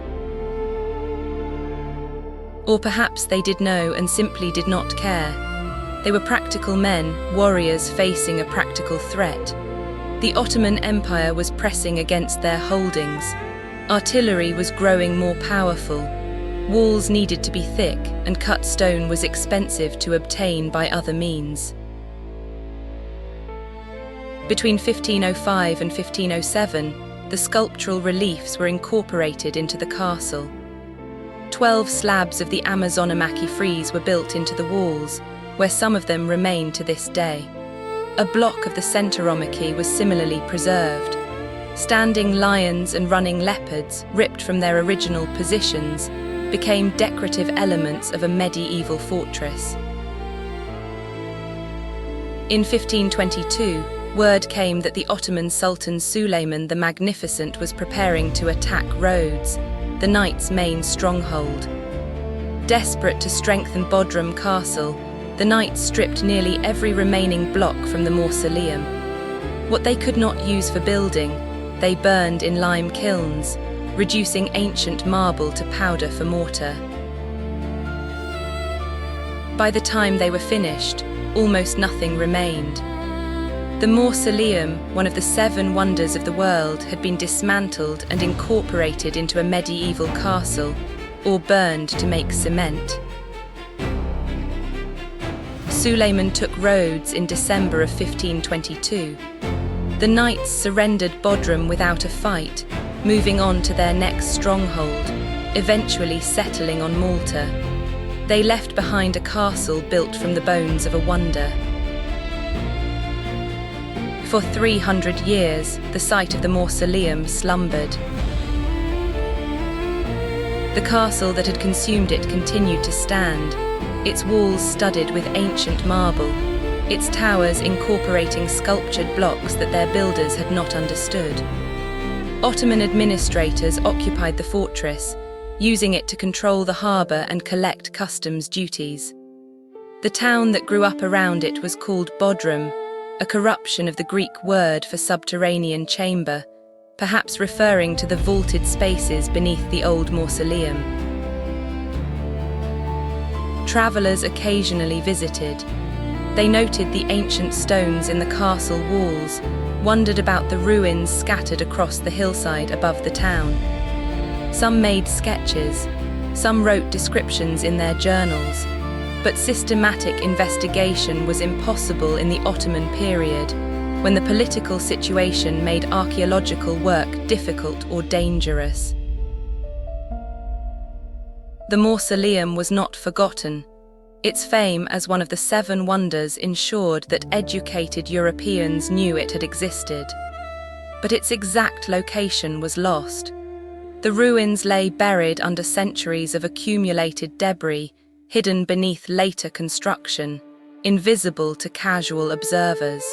Or perhaps they did know and simply did not care. They were practical men, warriors facing a practical threat. The Ottoman Empire was pressing against their holdings. Artillery was growing more powerful. Walls needed to be thick, and cut stone was expensive to obtain by other means. Between 1505 and 1507, the sculptural reliefs were incorporated into the castle. 12 slabs of the Amazonamaki frieze were built into the walls, where some of them remain to this day. A block of the Centromachy was similarly preserved. Standing lions and running leopards, ripped from their original positions, became decorative elements of a medieval fortress. In 1522, word came that the Ottoman Sultan Suleiman the Magnificent was preparing to attack Rhodes, the Knights' main stronghold. Desperate to strengthen Bodrum Castle, the Knights stripped nearly every remaining block from the mausoleum. What they could not use for building, they burned in lime kilns, reducing ancient marble to powder for mortar. By the time they were finished, almost nothing remained. The mausoleum, one of the 7 wonders of the world, had been dismantled and incorporated into a medieval castle, or burned to make cement. Suleiman took Rhodes in December of 1522. The Knights surrendered Bodrum without a fight, moving on to their next stronghold, eventually settling on Malta. They left behind a castle built from the bones of a wonder. For 300 years, the site of the mausoleum slumbered. The castle that had consumed it continued to stand, its walls studded with ancient marble, its towers incorporating sculptured blocks that their builders had not understood. Ottoman administrators occupied the fortress, using it to control the harbour and collect customs duties. The town that grew up around it was called Bodrum, a corruption of the Greek word for subterranean chamber, perhaps referring to the vaulted spaces beneath the old mausoleum. Travellers occasionally visited. They noted the ancient stones in the castle walls, wondered about the ruins scattered across the hillside above the town. Some made sketches, some wrote descriptions in their journals, but systematic investigation was impossible in the Ottoman period, when the political situation made archaeological work difficult or dangerous. The mausoleum was not forgotten. Its fame as one of the 7 wonders ensured that educated Europeans knew it had existed. But its exact location was lost. The ruins lay buried under centuries of accumulated debris, hidden beneath later construction, invisible to casual observers.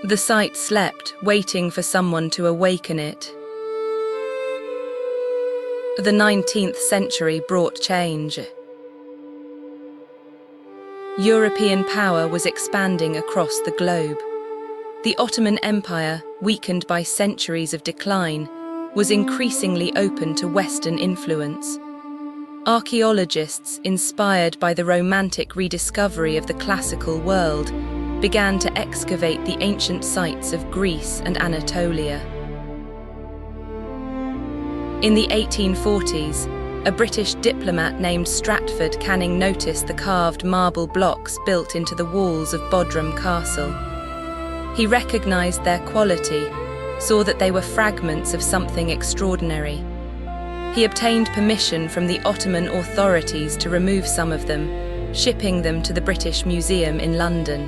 The site slept, waiting for someone to awaken it. The 19th century brought change. European power was expanding across the globe. The Ottoman Empire, weakened by centuries of decline, was increasingly open to Western influence. Archaeologists, inspired by the Romantic rediscovery of the classical world, began to excavate the ancient sites of Greece and Anatolia. In the 1840s, a British diplomat named Stratford Canning noticed the carved marble blocks built into the walls of Bodrum Castle. He recognized their quality, saw that they were fragments of something extraordinary. He obtained permission from the Ottoman authorities to remove some of them, shipping them to the British Museum in London.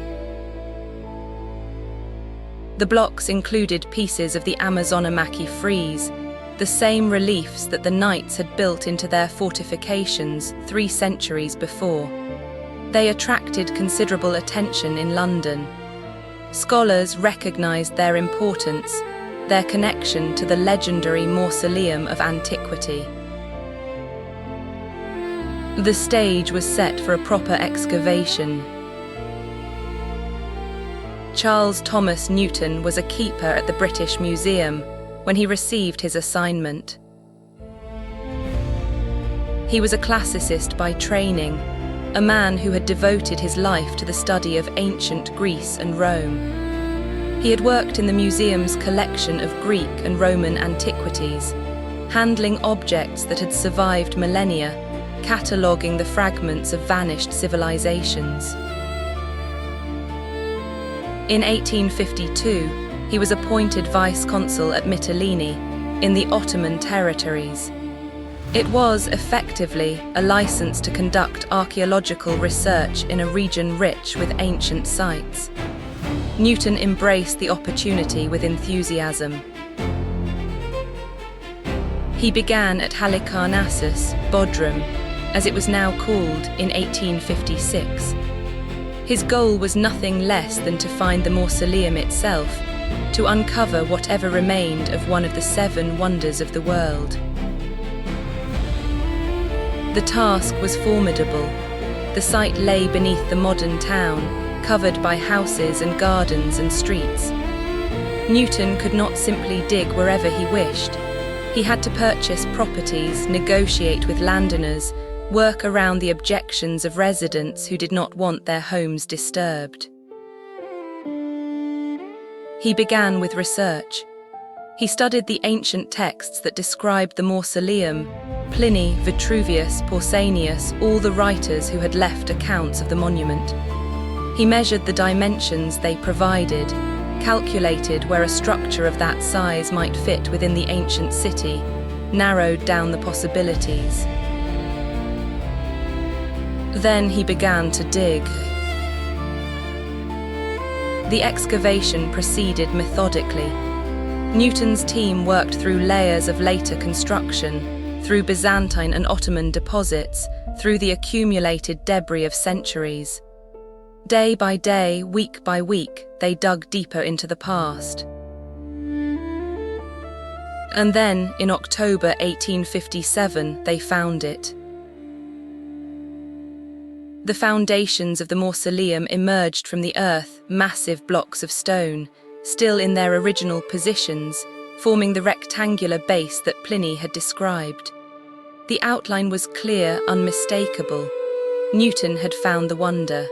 The blocks included pieces of the Amazonamaki frieze, the same reliefs that the Knights had built into their fortifications 3 centuries before. They attracted considerable attention in London. Scholars recognized their importance, their connection to the legendary Mausoleum of Antiquity. The stage was set for a proper excavation. Charles Thomas Newton was a keeper at the British Museum when he received his assignment. He was a classicist by training, a man who had devoted his life to the study of ancient Greece and Rome. He had worked in the museum's collection of Greek and Roman antiquities, handling objects that had survived millennia, cataloguing the fragments of vanished civilizations. In 1852, he was appointed vice-consul at Mytilene, in the Ottoman territories. It was, effectively, a license to conduct archaeological research in a region rich with ancient sites. Newton embraced the opportunity with enthusiasm. He began at Halicarnassus, Bodrum, as it was now called, in 1856. His goal was nothing less than to find the mausoleum itself, to uncover whatever remained of one of the 7 wonders of the world. The task was formidable. The site lay beneath the modern town, covered by houses and gardens and streets. Newton could not simply dig wherever he wished. He had to purchase properties, negotiate with landowners, work around the objections of residents who did not want their homes disturbed. He began with research. He studied the ancient texts that described the mausoleum, Pliny, Vitruvius, Pausanias, all the writers who had left accounts of the monument. He measured the dimensions they provided, calculated where a structure of that size might fit within the ancient city, narrowed down the possibilities. Then he began to dig. The excavation proceeded methodically. Newton's team worked through layers of later construction, through Byzantine and Ottoman deposits, through the accumulated debris of centuries. Day by day, week by week, they dug deeper into the past. And then, in October 1857, they found it. The foundations of the mausoleum emerged from the earth, massive blocks of stone, still in their original positions, forming the rectangular base that Pliny had described. The outline was clear, unmistakable. Newton had found the wonder.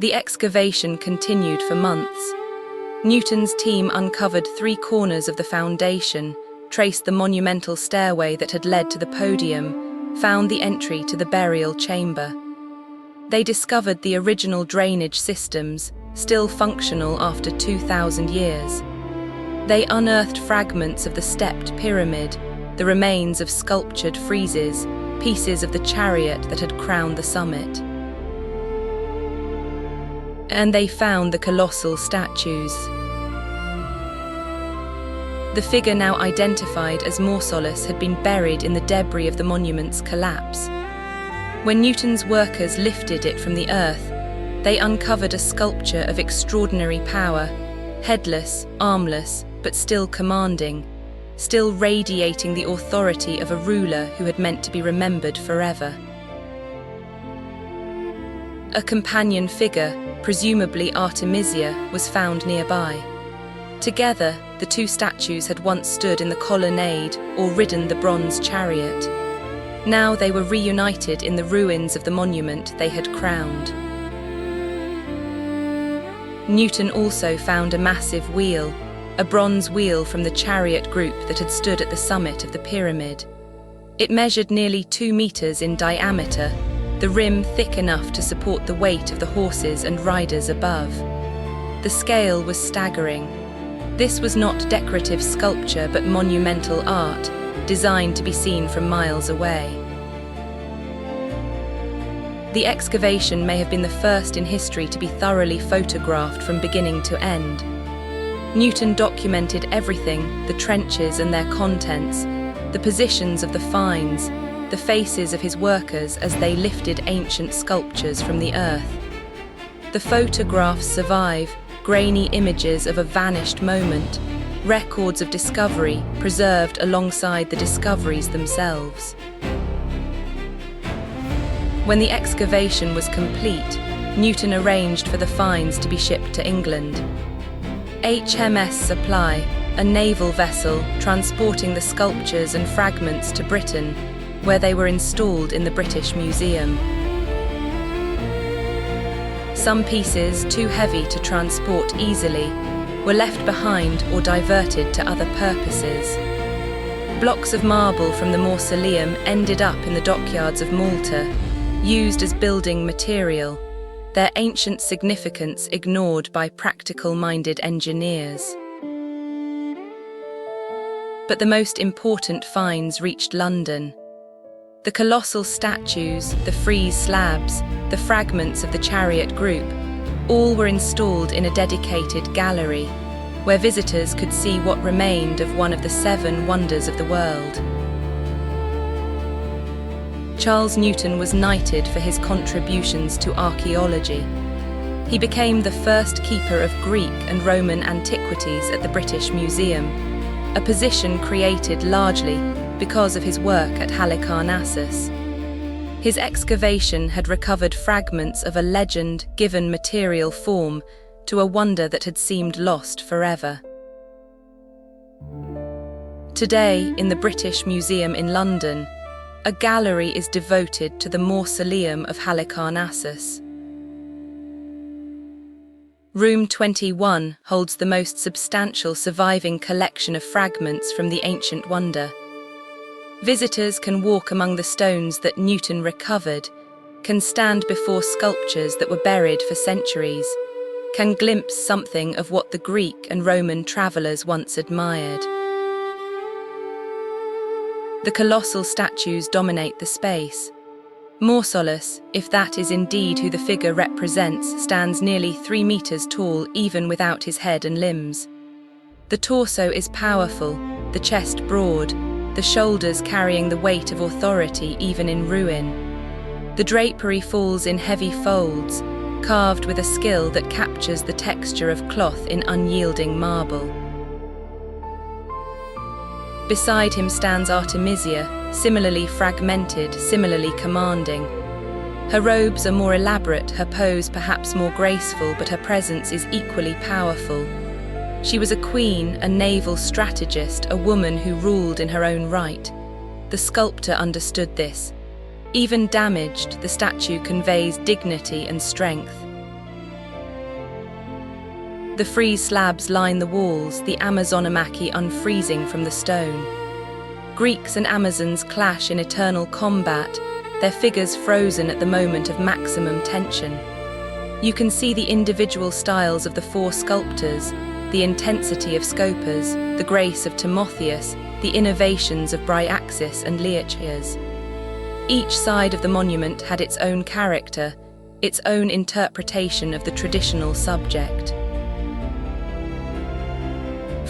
The excavation continued for months. Newton's team uncovered 3 corners of the foundation, traced the monumental stairway that had led to the podium, found the entry to the burial chamber. They discovered the original drainage systems, still functional after 2,000 years. They unearthed fragments of the stepped pyramid, the remains of sculptured friezes, pieces of the chariot that had crowned the summit. And they found the colossal statues. The figure now identified as Mausolus had been buried in the debris of the monument's collapse. When Newton's workers lifted it from the earth, they uncovered a sculpture of extraordinary power, headless, armless, but still commanding, still radiating the authority of a ruler who had meant to be remembered forever. A companion figure, presumably Artemisia, was found nearby. Together, the 2 statues had once stood in the colonnade or ridden the bronze chariot. Now they were reunited in the ruins of the monument they had crowned. Newton also found a massive wheel, a bronze wheel from the chariot group that had stood at the summit of the pyramid. It measured nearly 2 meters in diameter, the rim thick enough to support the weight of the horses and riders above. The scale was staggering. This was not decorative sculpture but monumental art, designed to be seen from miles away. The excavation may have been the first in history to be thoroughly photographed from beginning to end. Newton documented everything, the trenches and their contents, the positions of the finds, the faces of his workers as they lifted ancient sculptures from the earth. The photographs survive, grainy images of a vanished moment, records of discovery preserved alongside the discoveries themselves. When the excavation was complete, Newton arranged for the finds to be shipped to England. HMS Supply, a naval vessel transporting the sculptures and fragments to Britain, where they were installed in the British Museum. Some pieces, too heavy to transport easily, were left behind or diverted to other purposes. Blocks of marble from the mausoleum ended up in the dockyards of Malta, used as building material, their ancient significance ignored by practical-minded engineers. But the most important finds reached London. The colossal statues, the frieze slabs, the fragments of the chariot group, all were installed in a dedicated gallery, where visitors could see what remained of one of the 7 wonders of the world. Charles Newton was knighted for his contributions to archaeology. He became the first keeper of Greek and Roman antiquities at the British Museum, a position created largely because of his work at Halicarnassus. His excavation had recovered fragments of a legend given material form to a wonder that had seemed lost forever. Today, in the British Museum in London, a gallery is devoted to the Mausoleum of Halicarnassus. Room 21 holds the most substantial surviving collection of fragments from the ancient wonder. Visitors can walk among the stones that Newton recovered, can stand before sculptures that were buried for centuries, can glimpse something of what the Greek and Roman travellers once admired. The colossal statues dominate the space. Mausolus, if that is indeed who the figure represents, stands nearly 3 meters tall even without his head and limbs. The torso is powerful, the chest broad, the shoulders carrying the weight of authority even in ruin. The drapery falls in heavy folds, carved with a skill that captures the texture of cloth in unyielding marble. Beside him stands Artemisia, similarly fragmented, similarly commanding. Her robes are more elaborate, her pose perhaps more graceful, but her presence is equally powerful. She was a queen, a naval strategist, a woman who ruled in her own right. The sculptor understood this. Even damaged, the statue conveys dignity and strength. The frieze slabs line the walls, the Amazonomachy unfreezing from the stone. Greeks and Amazons clash in eternal combat, their figures frozen at the moment of maximum tension. You can see the individual styles of the 4 sculptors, the intensity of Scopas, the grace of Timotheus, the innovations of Bryaxis and Liachias. Each side of the monument had its own character, its own interpretation of the traditional subject.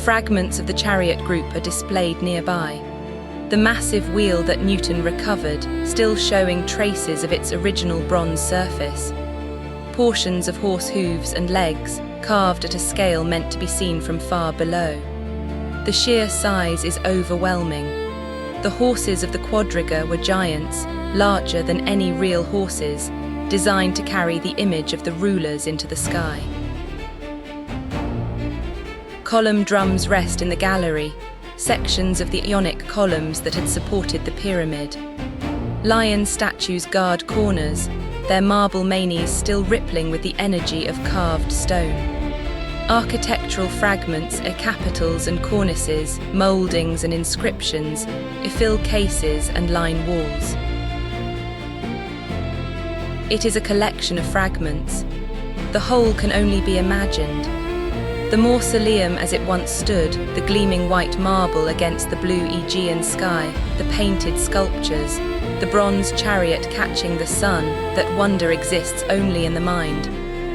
Fragments of the chariot group are displayed nearby. The massive wheel that Newton recovered, still showing traces of its original bronze surface. Portions of horse hooves and legs, carved at a scale meant to be seen from far below. The sheer size is overwhelming. The horses of the quadriga were giants, larger than any real horses, designed to carry the image of the rulers into the sky. Column drums rest in the gallery, sections of the Ionic columns that had supported the pyramid. Lion statues guard corners, their marble manes still rippling with the energy of carved stone. Architectural fragments are capitals and cornices, mouldings and inscriptions, fill cases and line walls. It is a collection of fragments. The whole can only be imagined. The mausoleum as it once stood, the gleaming white marble against the blue Aegean sky, the painted sculptures, the bronze chariot catching the sun, that wonder exists only in the mind,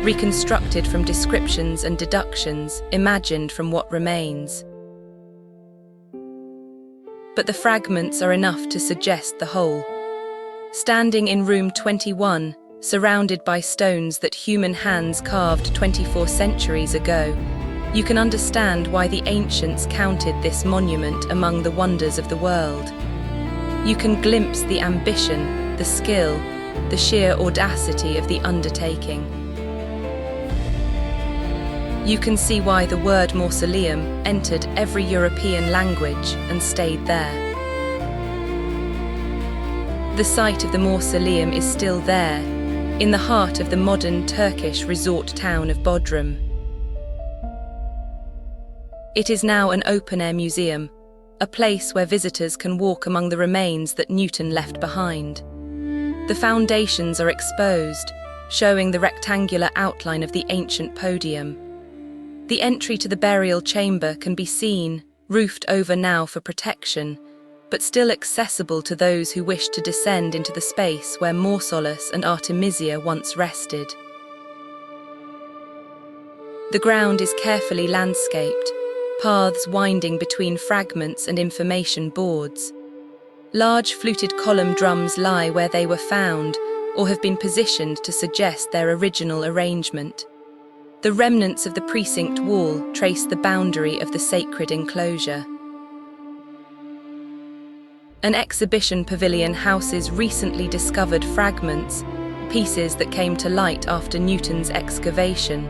reconstructed from descriptions and deductions, imagined from what remains. But the fragments are enough to suggest the whole. Standing in room 21, surrounded by stones that human hands carved 24 centuries ago, you can understand why the ancients counted this monument among the wonders of the world. You can glimpse the ambition, the skill, the sheer audacity of the undertaking. You can see why the word mausoleum entered every European language and stayed there. The site of the mausoleum is still there, in the heart of the modern Turkish resort town of Bodrum. It is now an open-air museum, a place where visitors can walk among the remains that Newton left behind. The foundations are exposed, showing the rectangular outline of the ancient podium. The entry to the burial chamber can be seen, roofed over now for protection, but still accessible to those who wish to descend into the space where Mausolus and Artemisia once rested. The ground is carefully landscaped, paths winding between fragments and information boards. Large fluted column drums lie where they were found or have been positioned to suggest their original arrangement. The remnants of the precinct wall trace the boundary of the sacred enclosure. An exhibition pavilion houses recently discovered fragments, pieces that came to light after Newton's excavation,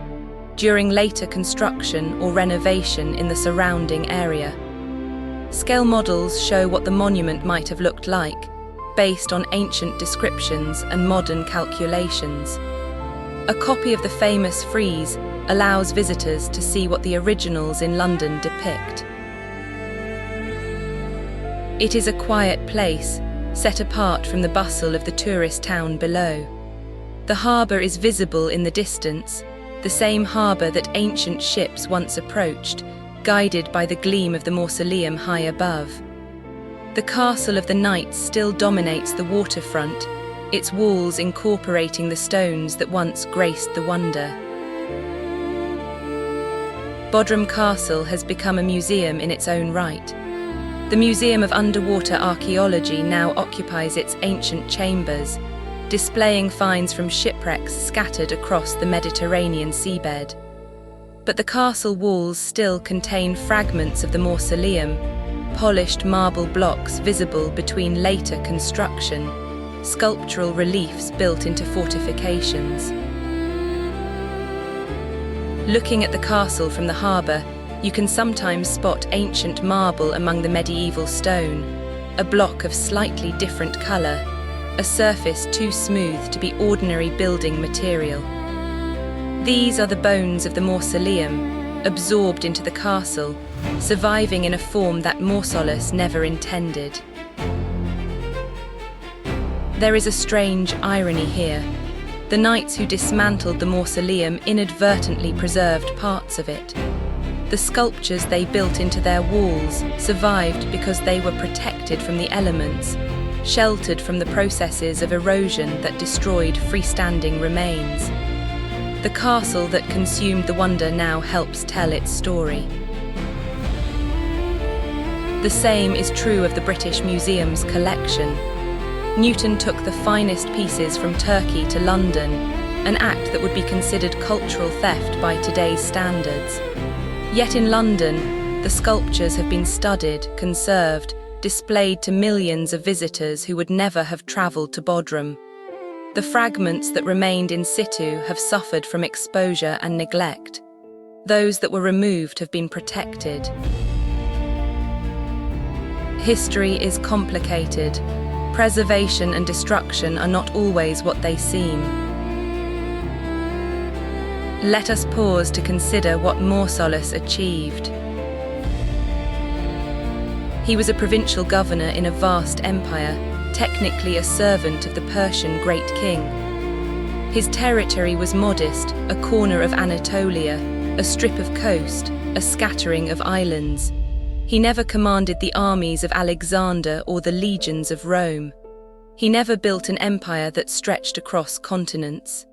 during later construction or renovation in the surrounding area. Scale models show what the monument might have looked like, based on ancient descriptions and modern calculations. A copy of the famous frieze allows visitors to see what the originals in London depict. It is a quiet place, set apart from the bustle of the tourist town below. The harbour is visible in the distance, the same harbour that ancient ships once approached, guided by the gleam of the mausoleum high above. The castle of the knights still dominates the waterfront, its walls incorporating the stones that once graced the wonder. Bodrum Castle has become a museum in its own right. The Museum of Underwater Archaeology now occupies its ancient chambers, displaying finds from shipwrecks scattered across the Mediterranean seabed. But the castle walls still contain fragments of the mausoleum, polished marble blocks visible between later construction, sculptural reliefs built into fortifications. Looking at the castle from the harbour, you can sometimes spot ancient marble among the medieval stone, a block of slightly different colour, a surface too smooth to be ordinary building material. These are the bones of the mausoleum, absorbed into the castle, surviving in a form that Mausolus never intended. There is a strange irony here. The knights who dismantled the mausoleum inadvertently preserved parts of it. The sculptures they built into their walls survived because they were protected from the elements, sheltered from the processes of erosion that destroyed freestanding remains. The castle that consumed the wonder now helps tell its story. The same is true of the British Museum's collection. Newton took the finest pieces from Turkey to London, an act that would be considered cultural theft by today's standards. Yet in London, the sculptures have been studied, conserved, displayed to millions of visitors who would never have travelled to Bodrum. The fragments that remained in situ have suffered from exposure and neglect. Those that were removed have been protected. History is complicated. Preservation and destruction are not always what they seem. Let us pause to consider what Mausolus achieved. He was a provincial governor in a vast empire, technically a servant of the Persian great king. His territory was modest, a corner of Anatolia, a strip of coast, a scattering of islands. He never commanded the armies of Alexander or the legions of Rome. He never built an empire that stretched across continents.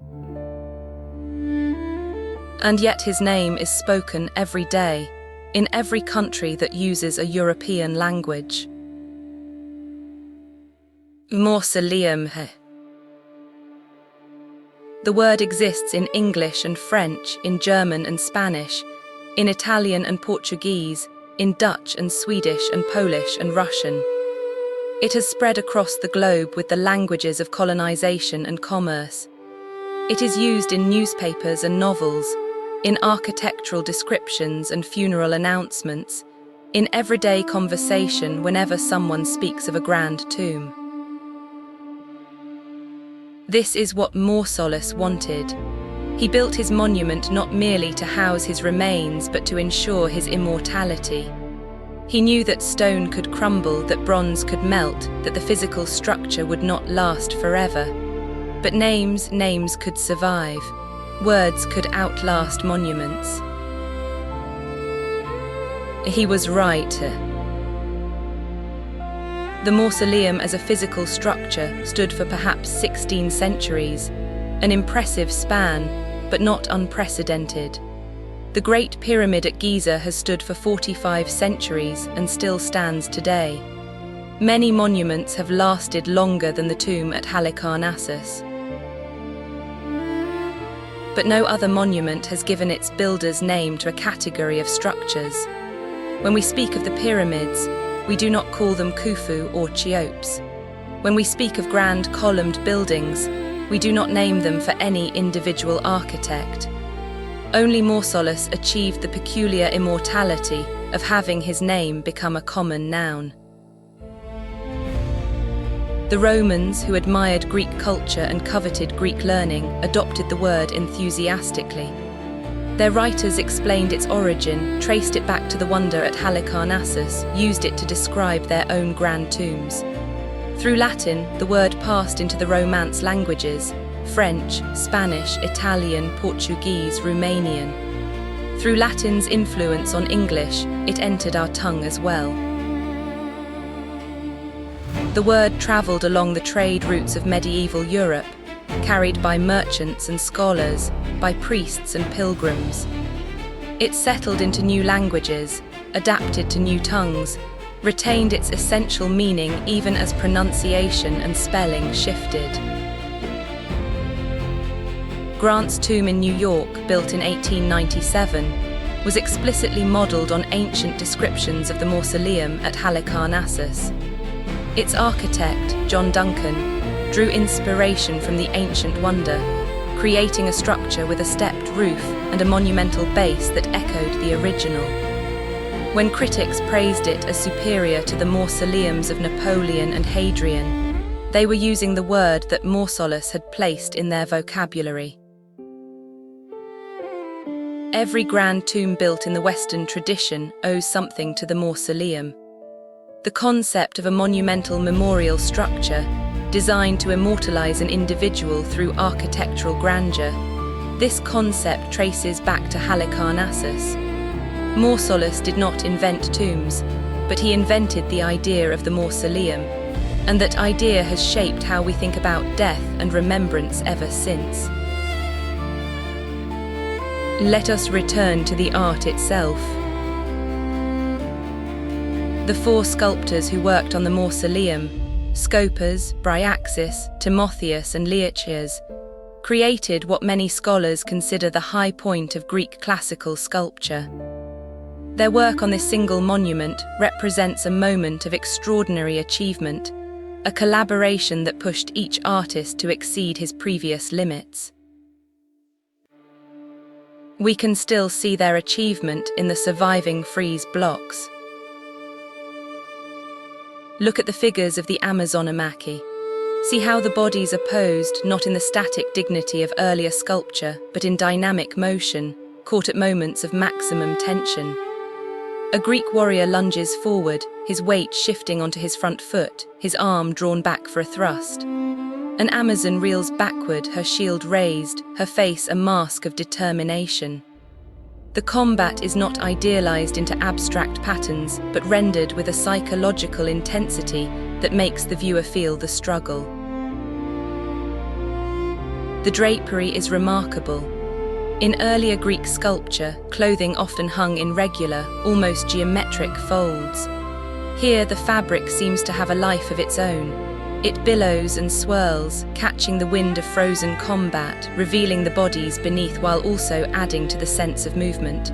And yet his name is spoken every day, in every country that uses a European language. Mausoleum. The word exists in English and French, in German and Spanish, in Italian and Portuguese, in Dutch and Swedish and Polish and Russian. It has spread across the globe with the languages of colonization and commerce. It is used in newspapers and novels, in architectural descriptions and funeral announcements, in everyday conversation whenever someone speaks of a grand tomb. This is what Mausolus wanted. He built his monument not merely to house his remains, but to ensure his immortality. He knew that stone could crumble, that bronze could melt, that the physical structure would not last forever. But names could survive. Words could outlast monuments. He was right. The mausoleum as a physical structure stood for perhaps 16 centuries, an impressive span, but not unprecedented. The Great Pyramid at Giza has stood for 45 centuries and still stands today. Many monuments have lasted longer than the tomb at Halicarnassus. But no other monument has given its builder's name to a category of structures. When we speak of the pyramids, we do not call them Khufu or Cheops. When we speak of grand columned buildings, we do not name them for any individual architect. Only Mausolus achieved the peculiar immortality of having his name become a common noun. The Romans, who admired Greek culture and coveted Greek learning, adopted the word enthusiastically. Their writers explained its origin, traced it back to the wonder at Halicarnassus, used it to describe their own grand tombs. Through Latin, the word passed into the Romance languages: French, Spanish, Italian, Portuguese, Romanian. Through Latin's influence on English, it entered our tongue as well. The word travelled along the trade routes of medieval Europe, carried by merchants and scholars, by priests and pilgrims. It settled into new languages, adapted to new tongues, retained its essential meaning even as pronunciation and spelling shifted. Grant's tomb in New York, built in 1897, was explicitly modelled on ancient descriptions of the mausoleum at Halicarnassus. Its architect, John Duncan, drew inspiration from the ancient wonder, creating a structure with a stepped roof and a monumental base that echoed the original. When critics praised it as superior to the mausoleums of Napoleon and Hadrian, they were using the word that Mausolus had placed in their vocabulary. Every grand tomb built in the Western tradition owes something to the mausoleum. The concept of a monumental memorial structure, designed to immortalize an individual through architectural grandeur, this concept traces back to Halicarnassus. Mausolus did not invent tombs, but he invented the idea of the mausoleum, and that idea has shaped how we think about death and remembrance ever since. Let us return to the art itself. The four sculptors who worked on the mausoleum, Scopas, Bryaxis, Timotheus and Liachias, created what many scholars consider the high point of Greek classical sculpture. Their work on this single monument represents a moment of extraordinary achievement, a collaboration that pushed each artist to exceed his previous limits. We can still see their achievement in the surviving frieze blocks. Look at the figures of the Amazonamaki. See how the bodies are posed not in the static dignity of earlier sculpture, but in dynamic motion, caught at moments of maximum tension. A Greek warrior lunges forward, his weight shifting onto his front foot, his arm drawn back for a thrust. An Amazon reels backward, her shield raised, her face a mask of determination. The combat is not idealized into abstract patterns, but rendered with a psychological intensity that makes the viewer feel the struggle. The drapery is remarkable. In earlier Greek sculpture, clothing often hung in regular, almost geometric folds. Here, the fabric seems to have a life of its own. It billows and swirls, catching the wind of frozen combat, revealing the bodies beneath while also adding to the sense of movement.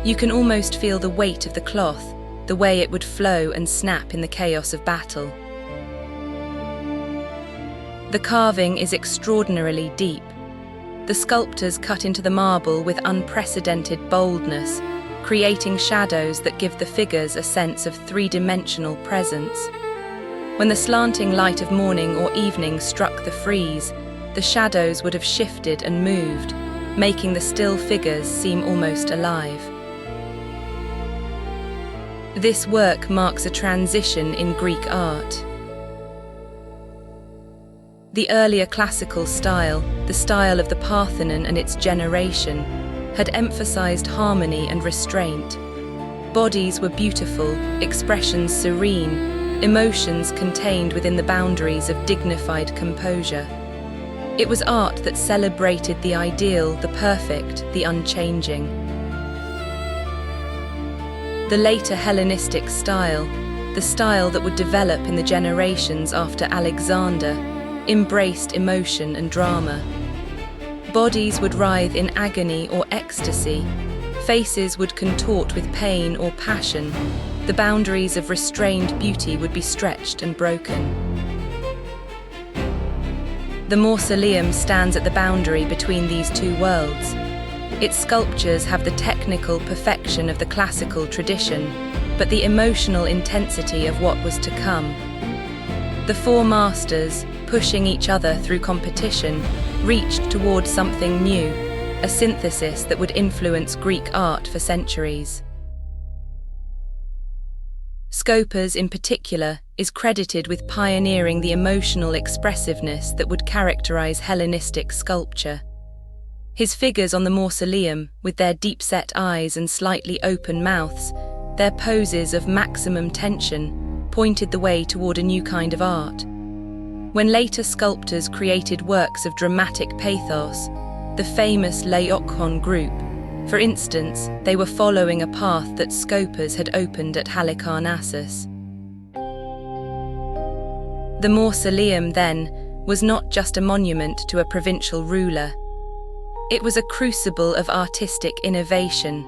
You can almost feel the weight of the cloth, the way it would flow and snap in the chaos of battle. The carving is extraordinarily deep. The sculptors cut into the marble with unprecedented boldness, creating shadows that give the figures a sense of three-dimensional presence. When the slanting light of morning or evening struck the frieze, the shadows would have shifted and moved, making the still figures seem almost alive. This work marks a transition in Greek art. The earlier classical style, the style of the Parthenon and its generation, had emphasized harmony and restraint. Bodies were beautiful, expressions serene, emotions contained within the boundaries of dignified composure. It was art that celebrated the ideal, the perfect, the unchanging. The later Hellenistic style, the style that would develop in the generations after Alexander, embraced emotion and drama. Bodies would writhe in agony or ecstasy, faces would contort with pain or passion, the boundaries of restrained beauty would be stretched and broken. The mausoleum stands at the boundary between these two worlds. Its sculptures have the technical perfection of the classical tradition, but the emotional intensity of what was to come. The four masters, pushing each other through competition, reached towards something new, a synthesis that would influence Greek art for centuries. Scopas, in particular, is credited with pioneering the emotional expressiveness that would characterize Hellenistic sculpture. His figures on the mausoleum, with their deep-set eyes and slightly open mouths, their poses of maximum tension, pointed the way toward a new kind of art. When later sculptors created works of dramatic pathos, the famous Laocoon group, for instance, they were following a path that Scopas had opened at Halicarnassus. The mausoleum, then, was not just a monument to a provincial ruler. It was a crucible of artistic innovation,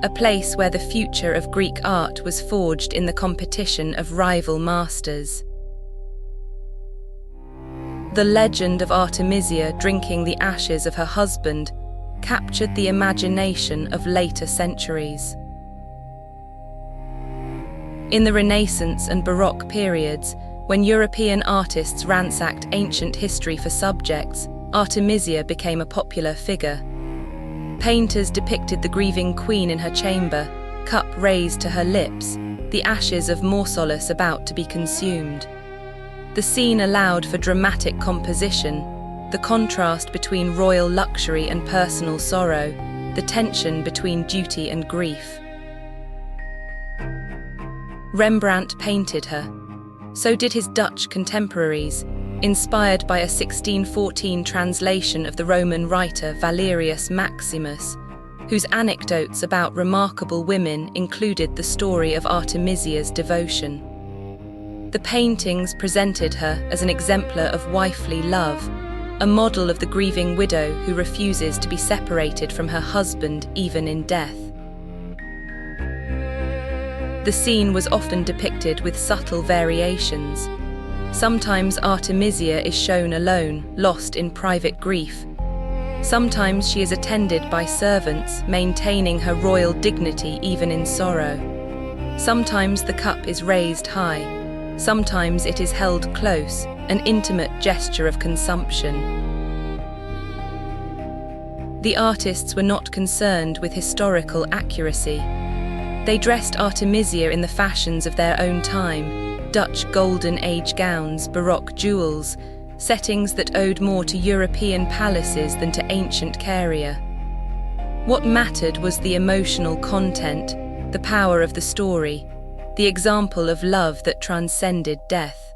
a place where the future of Greek art was forged in the competition of rival masters. The legend of Artemisia drinking the ashes of her husband captured the imagination of later centuries. In the Renaissance and Baroque periods, when European artists ransacked ancient history for subjects, Artemisia became a popular figure. Painters depicted the grieving queen in her chamber, cup raised to her lips, the ashes of Mausolus about to be consumed. The scene allowed for dramatic composition, the contrast between royal luxury and personal sorrow, the tension between duty and grief. Rembrandt painted her. So did his Dutch contemporaries, inspired by a 1614 translation of the Roman writer Valerius Maximus, whose anecdotes about remarkable women included the story of Artemisia's devotion. The paintings presented her as an exemplar of wifely love, a model of the grieving widow who refuses to be separated from her husband even in death. The scene was often depicted with subtle variations. Sometimes Artemisia is shown alone, lost in private grief. Sometimes she is attended by servants, maintaining her royal dignity even in sorrow. Sometimes the cup is raised high. Sometimes it is held close, an intimate gesture of consumption. The artists were not concerned with historical accuracy. They dressed Artemisia in the fashions of their own time, Dutch Golden Age gowns, Baroque jewels, settings that owed more to European palaces than to ancient Caria. What mattered was the emotional content, the power of the story, the example of love that transcended death.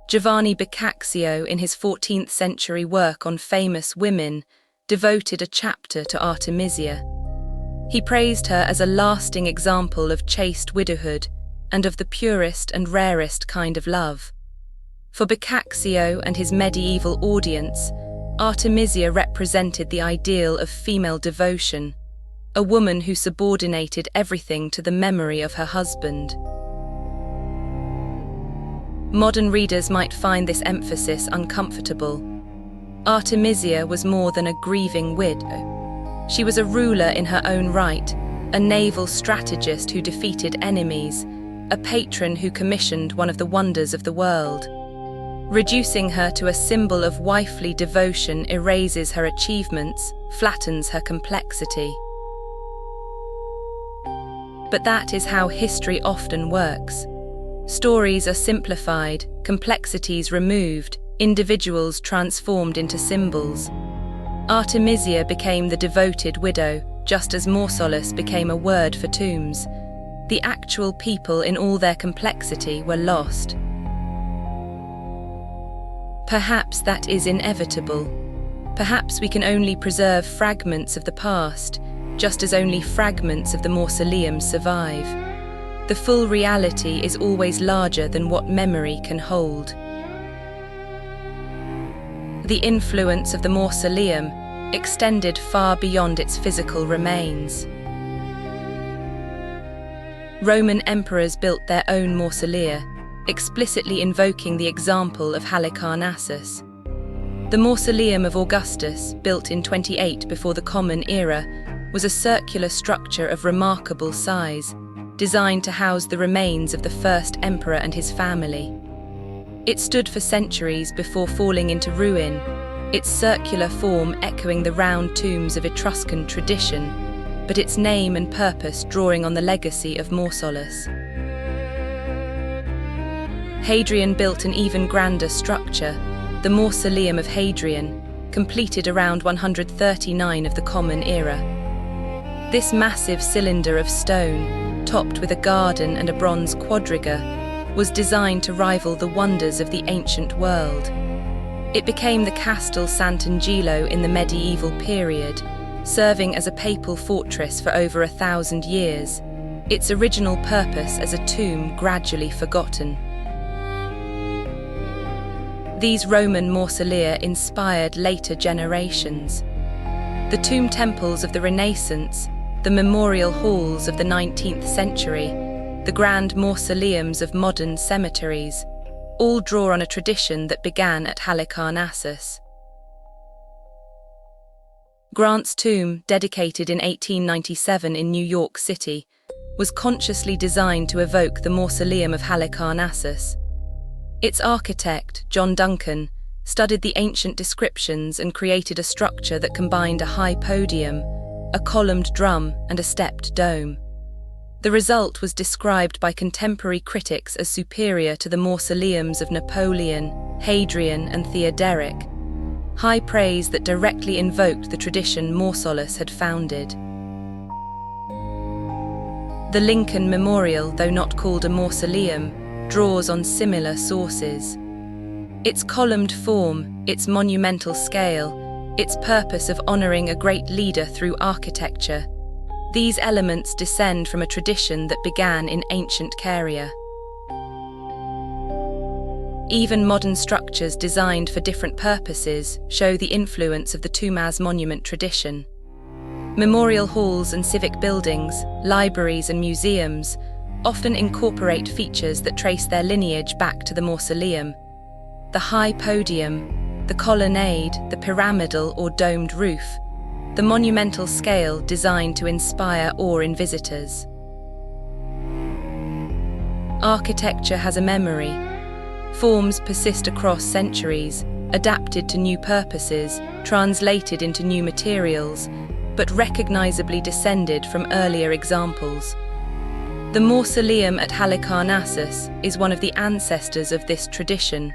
Giovanni Boccaccio, in his 14th century work on famous women, devoted a chapter to Artemisia. He praised her as a lasting example of chaste widowhood, and of the purest and rarest kind of love. For Boccaccio and his medieval audience, Artemisia represented the ideal of female devotion, a woman who subordinated everything to the memory of her husband. Modern readers might find this emphasis uncomfortable. Artemisia was more than a grieving widow. She was a ruler in her own right, a naval strategist who defeated enemies, a patron who commissioned one of the wonders of the world. Reducing her to a symbol of wifely devotion erases her achievements, flattens her complexity. But that is how history often works. Stories are simplified, complexities removed, individuals transformed into symbols. Artemisia became the devoted widow, just as Mausolus became a word for tombs. The actual people in all their complexity were lost. Perhaps that is inevitable. Perhaps we can only preserve fragments of the past, just as only fragments of the mausoleum survive. The full reality is always larger than what memory can hold. The influence of the mausoleum extended far beyond its physical remains. Roman emperors built their own mausolea, explicitly invoking the example of Halicarnassus. The Mausoleum of Augustus, built in 28 before the Common Era, was a circular structure of remarkable size, designed to house the remains of the first emperor and his family. It stood for centuries before falling into ruin, its circular form echoing the round tombs of Etruscan tradition, but its name and purpose drawing on the legacy of Mausolus. Hadrian built an even grander structure, the Mausoleum of Hadrian, completed around 139 of the Common Era. This massive cylinder of stone, topped with a garden and a bronze quadriga, was designed to rival the wonders of the ancient world. It became the Castel Sant'Angelo in the medieval period, serving as a papal fortress for over 1,000 years, its original purpose as a tomb gradually forgotten. These Roman mausolea inspired later generations. The tomb temples of the Renaissance, the memorial halls of the 19th century, the grand mausoleums of modern cemeteries, all draw on a tradition that began at Halicarnassus. Grant's tomb, dedicated in 1897 in New York City, was consciously designed to evoke the Mausoleum of Halicarnassus. Its architect, John Duncan, studied the ancient descriptions and created a structure that combined a high podium, a columned drum, and a stepped dome. The result was described by contemporary critics as superior to the mausoleums of Napoleon, Hadrian, and Theodoric, high praise that directly invoked the tradition Mausolus had founded. The Lincoln Memorial, though not called a mausoleum, draws on similar sources. Its columned form, its monumental scale, its purpose of honoring a great leader through architecture, these elements descend from a tradition that began in ancient Caria. Even modern structures designed for different purposes show the influence of the Tomaz monument tradition. Memorial halls and civic buildings, libraries and museums often incorporate features that trace their lineage back to the mausoleum. The high podium, the colonnade, the pyramidal or domed roof, the monumental scale designed to inspire awe in visitors. Architecture has a memory. Forms persist across centuries, adapted to new purposes, translated into new materials, but recognizably descended from earlier examples. The Mausoleum at Halicarnassus is one of the ancestors of this tradition,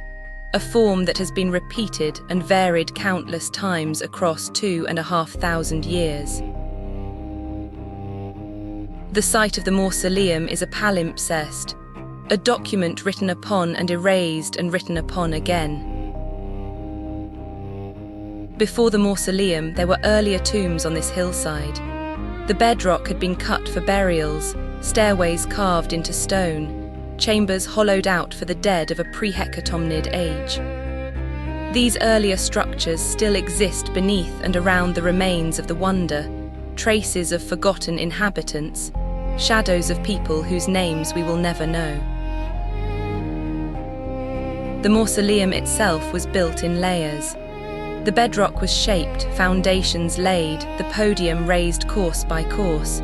a form that has been repeated and varied countless times across 2,500 years. The site of the mausoleum is a palimpsest, a document written upon and erased and written upon again. Before the mausoleum, there were earlier tombs on this hillside. The bedrock had been cut for burials, stairways carved into stone, chambers hollowed out for the dead of a pre-hecatomnid age. These earlier structures still exist beneath and around the remains of the wonder, traces of forgotten inhabitants, shadows of people whose names we will never know. The mausoleum itself was built in layers. The bedrock was shaped, foundations laid, the podium raised course by course.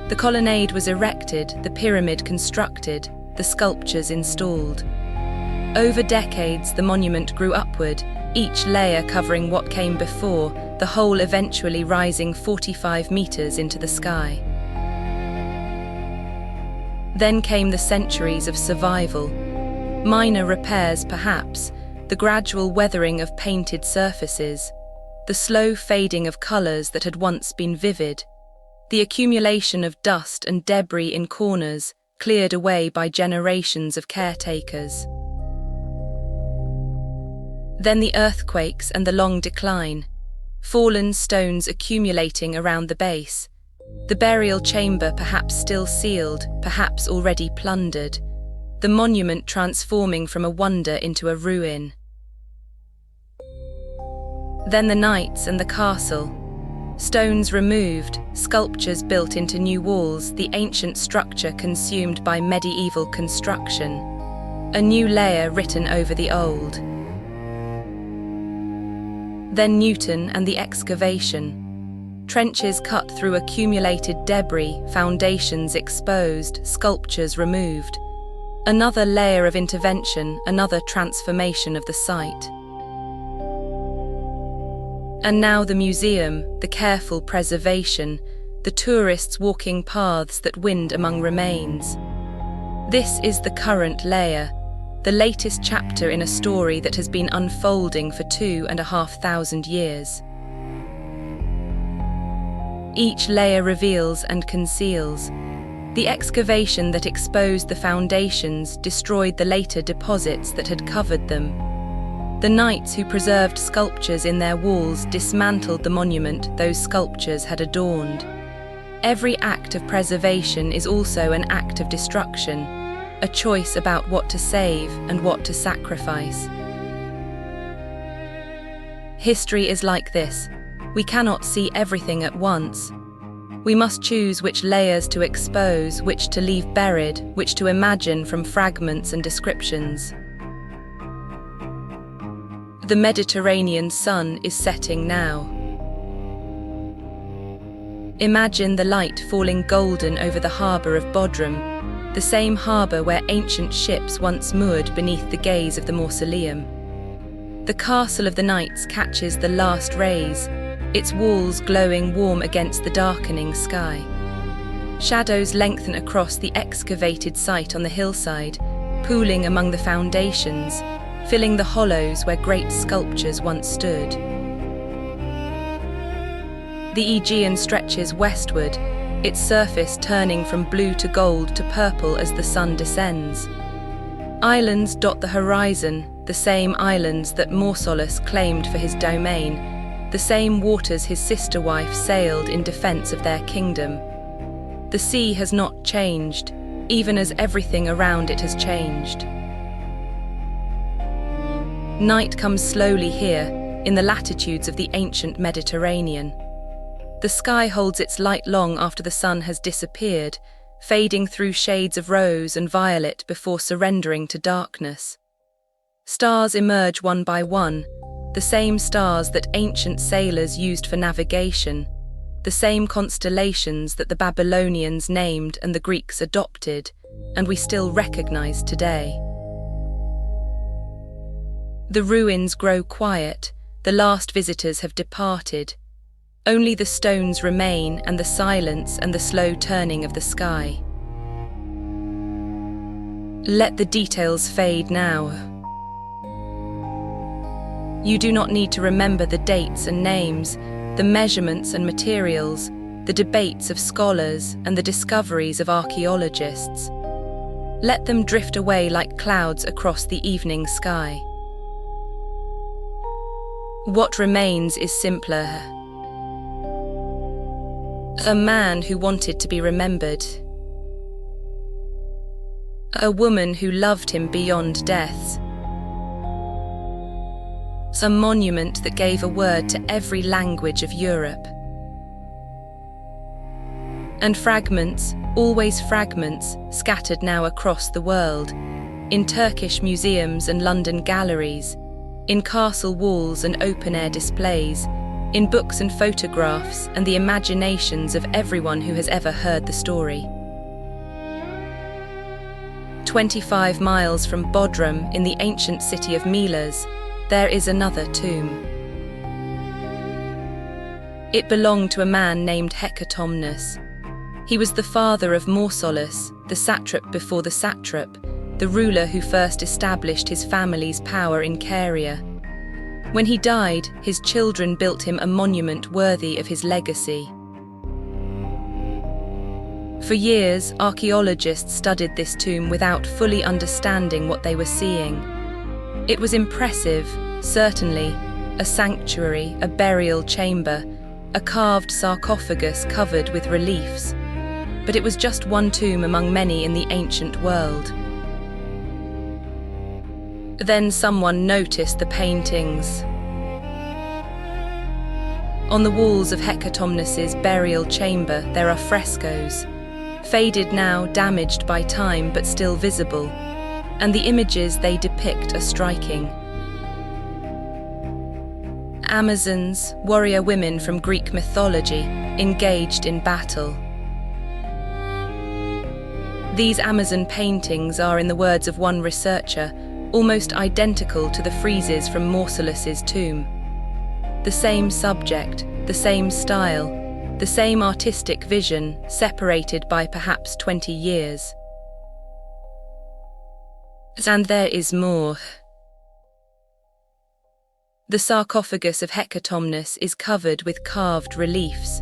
The colonnade was erected, the pyramid constructed, the sculptures installed. Over decades, the monument grew upward, each layer covering what came before, the whole eventually rising 45 meters into the sky. Then came the centuries of survival. Minor repairs, perhaps, the gradual weathering of painted surfaces, the slow fading of colors that had once been vivid, the accumulation of dust and debris in corners, cleared away by generations of caretakers. Then the earthquakes and the long decline, fallen stones accumulating around the base, the burial chamber perhaps still sealed, perhaps already plundered, the monument transforming from a wonder into a ruin. Then the knights and the castle. Stones removed, sculptures built into new walls, the ancient structure consumed by medieval construction. A new layer written over the old. Then Newton and the excavation. Trenches cut through accumulated debris, foundations exposed, sculptures removed. Another layer of intervention, another transformation of the site. And now the museum, the careful preservation, the tourists walking paths that wind among remains. This is the current layer, the latest chapter in a story that has been unfolding for 2,500 years. Each layer reveals and conceals. The excavation that exposed the foundations destroyed the later deposits that had covered them. The knights who preserved sculptures in their walls dismantled the monument those sculptures had adorned. Every act of preservation is also an act of destruction, a choice about what to save and what to sacrifice. History is like this. We cannot see everything at once. We must choose which layers to expose, which to leave buried, which to imagine from fragments and descriptions. The Mediterranean sun is setting now. Imagine the light falling golden over the harbour of Bodrum, the same harbour where ancient ships once moored beneath the gaze of the mausoleum. The castle of the knights catches the last rays, its walls glowing warm against the darkening sky. Shadows lengthen across the excavated site on the hillside, pooling among the foundations, filling the hollows where great sculptures once stood. The Aegean stretches westward, its surface turning from blue to gold to purple as the sun descends. Islands dot the horizon, the same islands that Mausolus claimed for his domain, the same waters his sister wife sailed in defense of their kingdom. The sea has not changed, even as everything around it has changed. Night comes slowly here, in the latitudes of the ancient Mediterranean. The sky holds its light long after the sun has disappeared, fading through shades of rose and violet before surrendering to darkness. Stars emerge one by one, the same stars that ancient sailors used for navigation, the same constellations that the Babylonians named and the Greeks adopted, and we still recognize today. The ruins grow quiet, the last visitors have departed. Only the stones remain and the silence and the slow turning of the sky. Let the details fade now. You do not need to remember the dates and names, the measurements and materials, the debates of scholars and the discoveries of archaeologists. Let them drift away like clouds across the evening sky. What remains is simpler. A man who wanted to be remembered. A woman who loved him beyond death. A monument that gave a word to every language of Europe. And fragments, always fragments, scattered now across the world, in Turkish museums and London galleries, in castle walls and open-air displays, in books and photographs and the imaginations of everyone who has ever heard the story. 25 miles from Bodrum, in the ancient city of Milas, there is another tomb. It belonged to a man named Halicarnassus. He was the father of Mausolus, the satrap before the satrap, the ruler who first established his family's power in Carian. When he died, his children built him a monument worthy of his legacy. For years, archaeologists studied this tomb without fully understanding what they were seeing. It was impressive, certainly, a sanctuary, a burial chamber, a carved sarcophagus covered with reliefs. But it was just one tomb among many in the ancient world. Then someone noticed the paintings. On the walls of Halicarnassus's burial chamber there are frescoes, faded now, damaged by time but still visible, and the images they depict are striking. Amazons, warrior women from Greek mythology, engaged in battle. These Amazon paintings are, in the words of one researcher, almost identical to the friezes from Mausolus's tomb. The same subject, the same style, the same artistic vision, separated by perhaps 20 years. And there is more. The sarcophagus of Halicarnassus is covered with carved reliefs.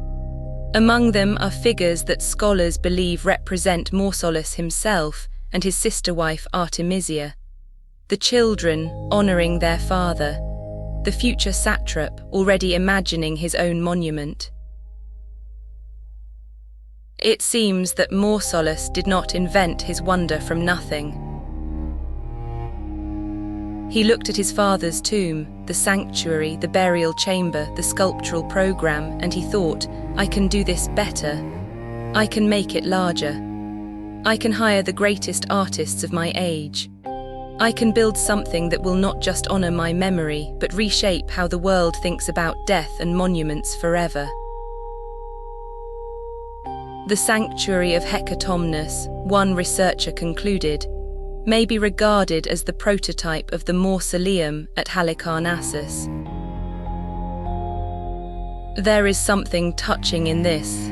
Among them are figures that scholars believe represent Mausolus himself and his sister wife Artemisia, the children honouring their father, the future satrap already imagining his own monument. It seems that Mausolus did not invent his wonder from nothing. He looked at his father's tomb, the sanctuary, the burial chamber, the sculptural program, and he thought, I can do this better. I can make it larger. I can hire the greatest artists of my age. I can build something that will not just honour my memory, but reshape how the world thinks about death and monuments forever. The sanctuary of Halicarnassus, one researcher concluded, may be regarded as the prototype of the Mausoleum at Halicarnassus. There is something touching in this.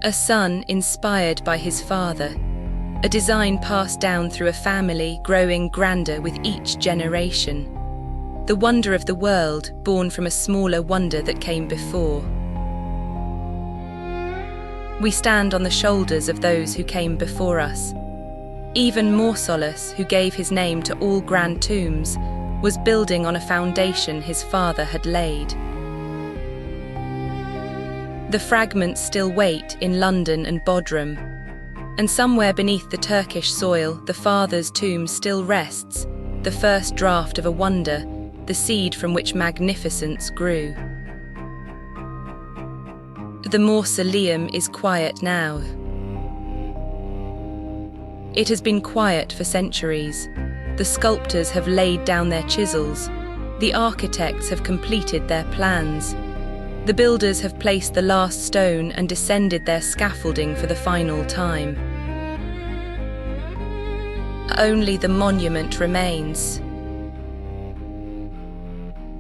A son inspired by his father, a design passed down through a family growing grander with each generation. The wonder of the world born from a smaller wonder that came before. We stand on the shoulders of those who came before us. Even Mausolus, who gave his name to all grand tombs, was building on a foundation his father had laid. The fragments still wait in London and Bodrum, and somewhere beneath the Turkish soil the father's tomb still rests, the first draft of a wonder, the seed from which magnificence grew. The mausoleum is quiet now. It has been quiet for centuries. The sculptors have laid down their chisels. The architects have completed their plans. The builders have placed the last stone and descended their scaffolding for the final time. Only the monument remains.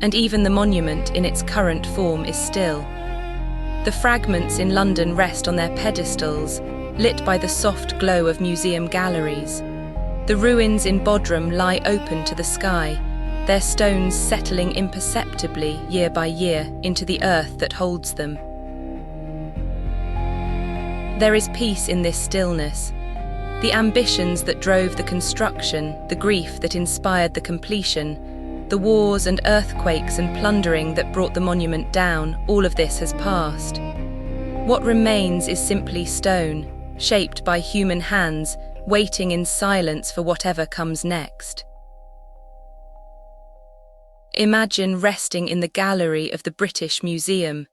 And even the monument in its current form is still. The fragments in London rest on their pedestals, lit by the soft glow of museum galleries. The ruins in Bodrum lie open to the sky, their stones settling imperceptibly year by year into the earth that holds them. There is peace in this stillness. The ambitions that drove the construction, the grief that inspired the completion, the wars and earthquakes and plundering that brought the monument down, all of this has passed. What remains is simply stone, shaped by human hands, waiting in silence for whatever comes next. Imagine resting in the gallery of the British Museum,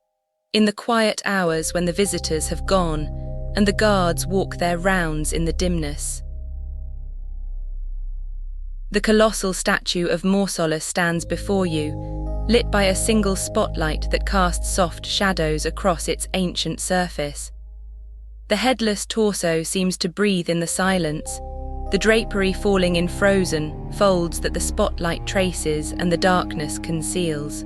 in the quiet hours when the visitors have gone and the guards walk their rounds in the dimness. The colossal statue of Mausolus stands before you, lit by a single spotlight that casts soft shadows across its ancient surface. The headless torso seems to breathe in the silence, the drapery falling in frozen folds that the spotlight traces and the darkness conceals.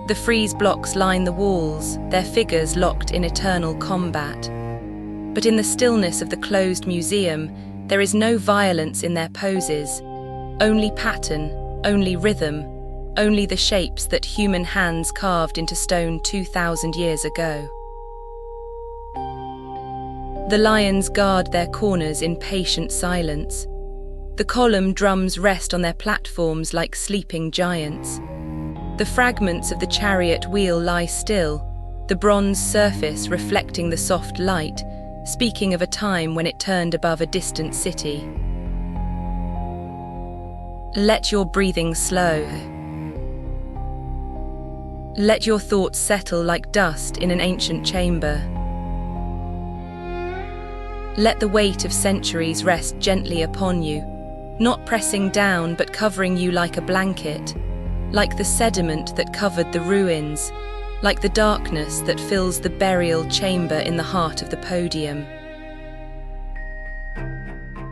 The frieze blocks line the walls, their figures locked in eternal combat. But in the stillness of the closed museum, there is no violence in their poses, only pattern, only rhythm, only the shapes that human hands carved into stone 2,000 years ago. The lions guard their corners in patient silence. The column drums rest on their platforms like sleeping giants. The fragments of the chariot wheel lie still, the bronze surface reflecting the soft light, speaking of a time when it turned above a distant city. Let your breathing slow. Let your thoughts settle like dust in an ancient chamber. Let the weight of centuries rest gently upon you, not pressing down but covering you like a blanket, like the sediment that covered the ruins, like the darkness that fills the burial chamber in the heart of the podium.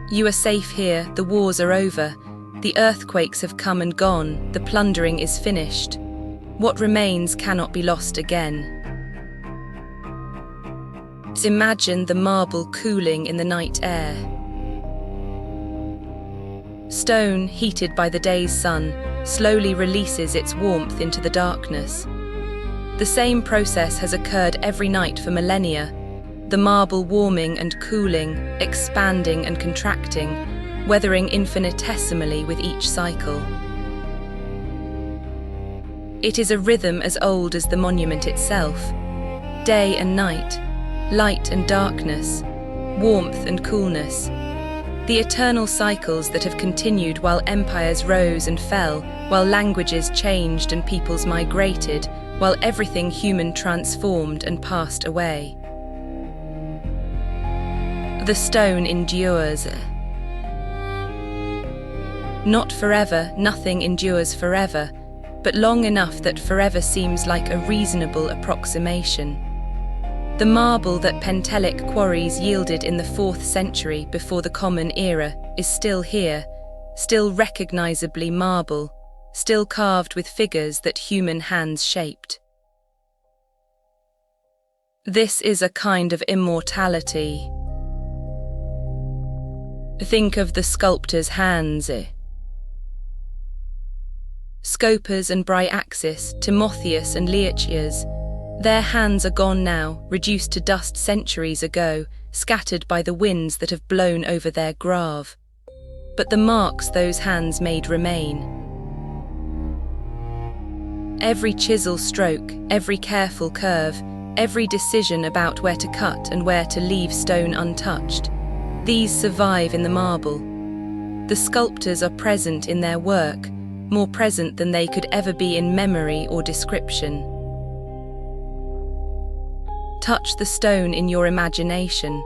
You are safe here, the wars are over, the earthquakes have come and gone, the plundering is finished. What remains cannot be lost again. Imagine the marble cooling in the night air. Stone, heated by the day's sun, slowly releases its warmth into the darkness. The same process has occurred every night for millennia, the marble warming and cooling, expanding and contracting, weathering infinitesimally with each cycle. It is a rhythm as old as the monument itself. Day and night, light and darkness, warmth and coolness. The eternal cycles that have continued while empires rose and fell, while languages changed and peoples migrated, while everything human transformed and passed away. The stone endures. Not forever, nothing endures forever, but long enough that forever seems like a reasonable approximation. The marble that Pentelic quarries yielded in the 4th century before the Common Era is still here, still recognizably marble, still carved with figures that human hands shaped. This is a kind of immortality. Think of the sculptor's hands. Scopas and Bryaxis, Timotheus and Liachias. Their hands are gone now, reduced to dust centuries ago, scattered by the winds that have blown over their grave. But the marks those hands made remain. Every chisel stroke, every careful curve, every decision about where to cut and where to leave stone untouched, these survive in the marble. The sculptors are present in their work, more present than they could ever be in memory or description. Touch the stone in your imagination.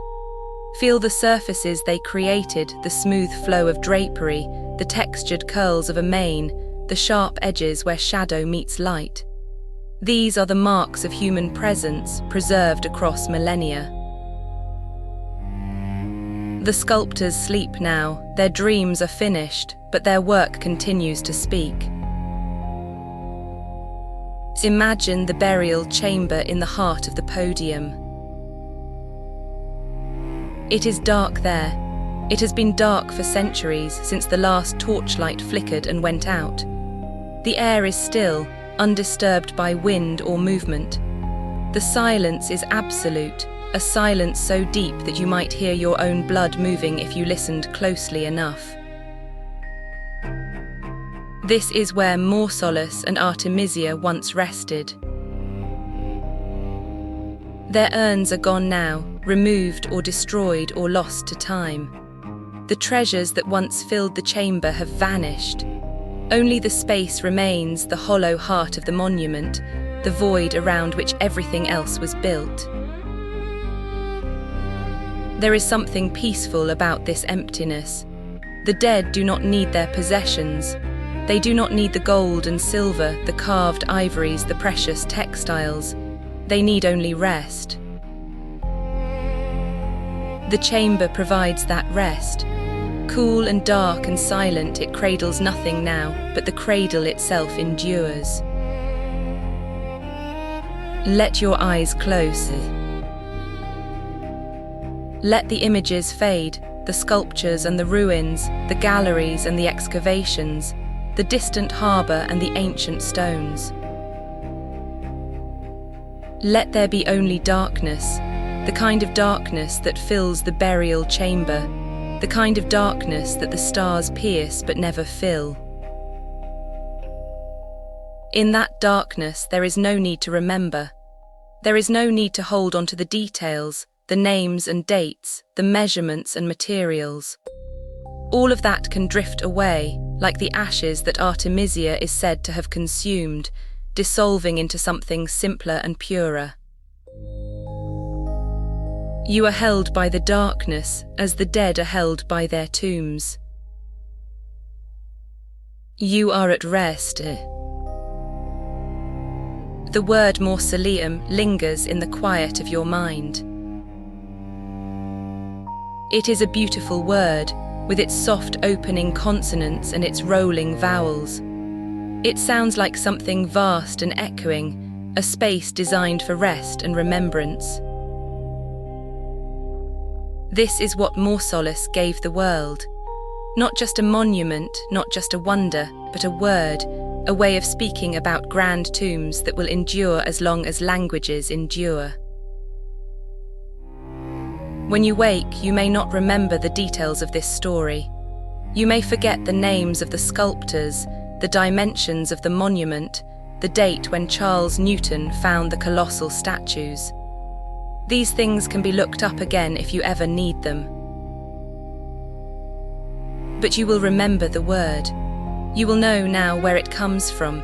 Feel the surfaces they created, the smooth flow of drapery, the textured curls of a mane, the sharp edges where shadow meets light. These are the marks of human presence, preserved across millennia. The sculptors sleep now, their dreams are finished, but their work continues to speak. Imagine the burial chamber in the heart of the podium. It is dark there. It has been dark for centuries since the last torchlight flickered and went out. The air is still, undisturbed by wind or movement. The silence is absolute, a silence so deep that you might hear your own blood moving if you listened closely enough. This is where Mausolus and Artemisia once rested. Their urns are gone now, removed or destroyed or lost to time. The treasures that once filled the chamber have vanished. Only the space remains, the hollow heart of the monument, the void around which everything else was built. There is something peaceful about this emptiness. The dead do not need their possessions. They do not need the gold and silver, the carved ivories, the precious textiles. They need only rest. The chamber provides that rest. Cool and dark and silent, it cradles nothing now, but the cradle itself endures. Let your eyes close. Let the images fade, the sculptures and the ruins, the galleries and the excavations, the distant harbour and the ancient stones. Let there be only darkness, the kind of darkness that fills the burial chamber, the kind of darkness that the stars pierce but never fill. In that darkness there is no need to remember. There is no need to hold on to the details, the names and dates, the measurements and materials. All of that can drift away, like the ashes that Artemisia is said to have consumed, dissolving into something simpler and purer. You are held by the darkness as the dead are held by their tombs. You are at rest. The word mausoleum lingers in the quiet of your mind. It is a beautiful word, with its soft opening consonants and its rolling vowels. It sounds like something vast and echoing, a space designed for rest and remembrance. This is what Mausolus gave the world. Not just a monument, not just a wonder, but a word, a way of speaking about grand tombs that will endure as long as languages endure. When you wake, you may not remember the details of this story. You may forget the names of the sculptors, the dimensions of the monument, the date when Charles Newton found the colossal statues. These things can be looked up again if you ever need them. But you will remember the word. You will know now where it comes from.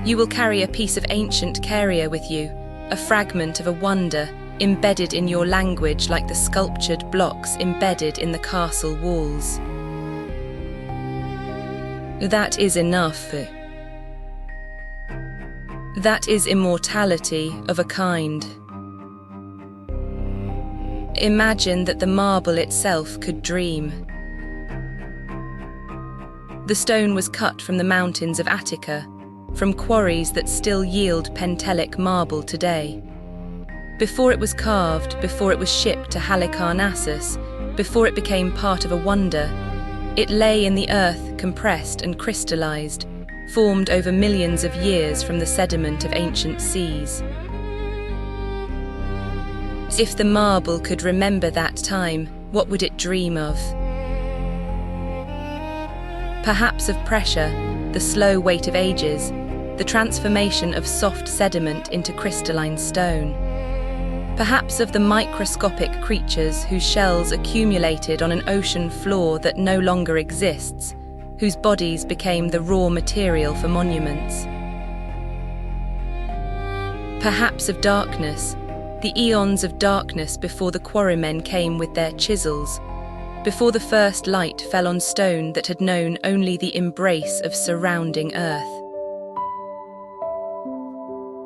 You will carry a piece of ancient Carian with you, a fragment of a wonder, embedded in your language like the sculptured blocks embedded in the castle walls. That is enough. That is immortality of a kind. Imagine that the marble itself could dream. The stone was cut from the mountains of Attica, from quarries that still yield Pentelic marble today. Before it was carved, before it was shipped to Halicarnassus, before it became part of a wonder, it lay in the earth compressed and crystallized, formed over millions of years from the sediment of ancient seas. If the marble could remember that time, what would it dream of? Perhaps of pressure, the slow weight of ages, the transformation of soft sediment into crystalline stone. Perhaps of the microscopic creatures whose shells accumulated on an ocean floor that no longer exists, whose bodies became the raw material for monuments. Perhaps of darkness, the eons of darkness before the quarrymen came with their chisels, before the first light fell on stone that had known only the embrace of surrounding earth.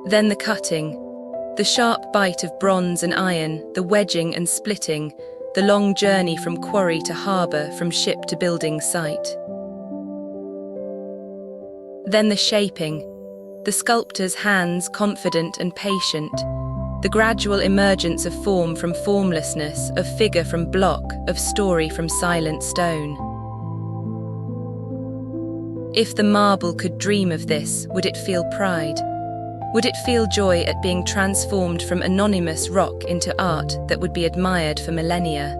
Then the cutting, the sharp bite of bronze and iron, the wedging and splitting, the long journey from quarry to harbour, from ship to building site. Then the shaping, the sculptor's hands confident and patient, the gradual emergence of form from formlessness, of figure from block, of story from silent stone. If the marble could dream of this, would it feel pride? Would it feel joy at being transformed from anonymous rock into art that would be admired for millennia?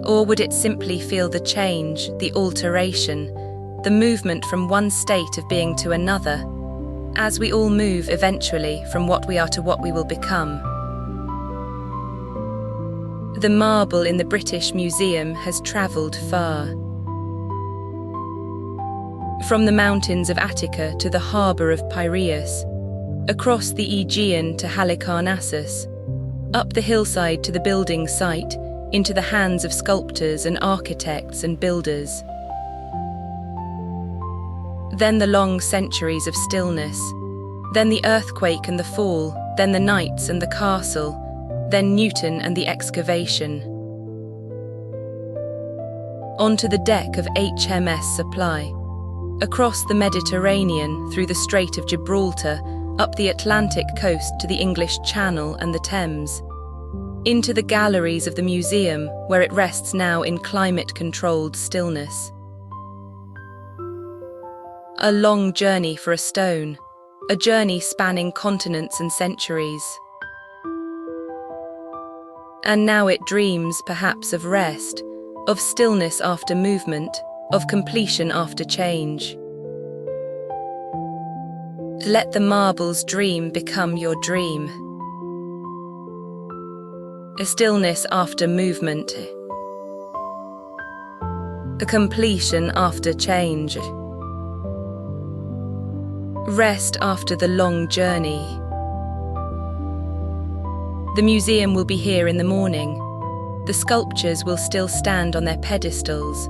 Or would it simply feel the change, the alteration, the movement from one state of being to another, as we all move eventually from what we are to what we will become. The marble in the British Museum has travelled far. From the mountains of Attica to the harbour of Piraeus, across the Aegean to Halicarnassus, up the hillside to the building site, into the hands of sculptors and architects and builders. Then the long centuries of stillness, then the earthquake and the fall, then the knights and the castle, then Newton and the excavation. Onto the deck of HMS Supply, across the Mediterranean, through the Strait of Gibraltar, up the Atlantic coast to the English Channel and the Thames, into the galleries of the museum where it rests now in climate-controlled stillness. A long journey for a stone, a journey spanning continents and centuries. And now it dreams perhaps of rest, of stillness after movement, of completion after change. Let the marble's dream become your dream. A stillness after movement. A completion after change. Rest after the long journey. The museum will be here in the morning. The sculptures will still stand on their pedestals.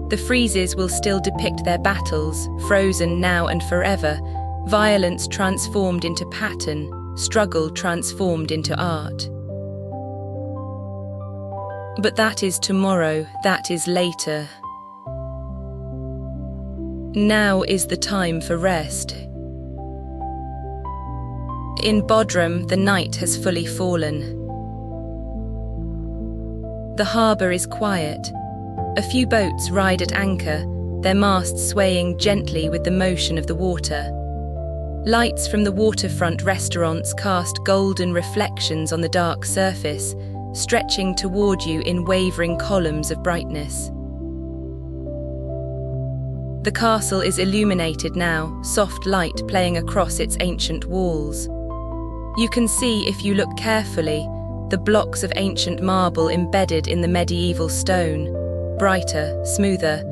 The friezes will still depict their battles, frozen now and forever, violence transformed into pattern, struggle transformed into art. But that is tomorrow, that is later. Now is the time for rest. In Bodrum, the night has fully fallen. The harbour is quiet. A few boats ride at anchor, their masts swaying gently with the motion of the water. Lights from the waterfront restaurants cast golden reflections on the dark surface, stretching toward you in wavering columns of brightness. The castle is illuminated now, soft light playing across its ancient walls. You can see, if you look carefully, the blocks of ancient marble embedded in the medieval stone, brighter, smoother,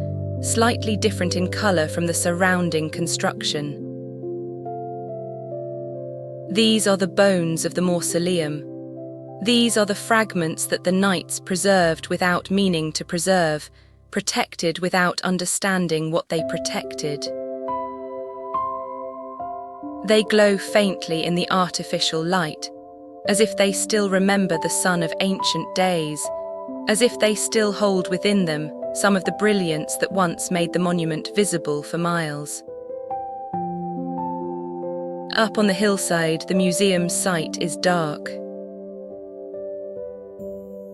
slightly different in colour from the surrounding construction. These are the bones of the mausoleum. These are the fragments that the knights preserved without meaning to preserve, protected without understanding what they protected. They glow faintly in the artificial light, as if they still remember the sun of ancient days, as if they still hold within them some of the brilliance that once made the monument visible for miles. Up on the hillside, the museum's site is dark.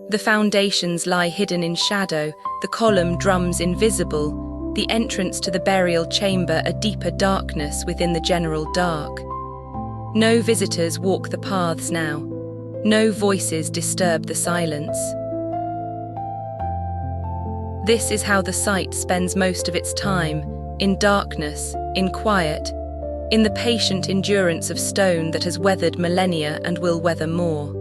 The foundations lie hidden in shadow, the column drums invisible, the entrance to the burial chamber a deeper darkness within the general dark. No visitors walk the paths now. No voices disturb the silence. This is how the site spends most of its time, in darkness, in quiet, in the patient endurance of stone that has weathered millennia and will weather more.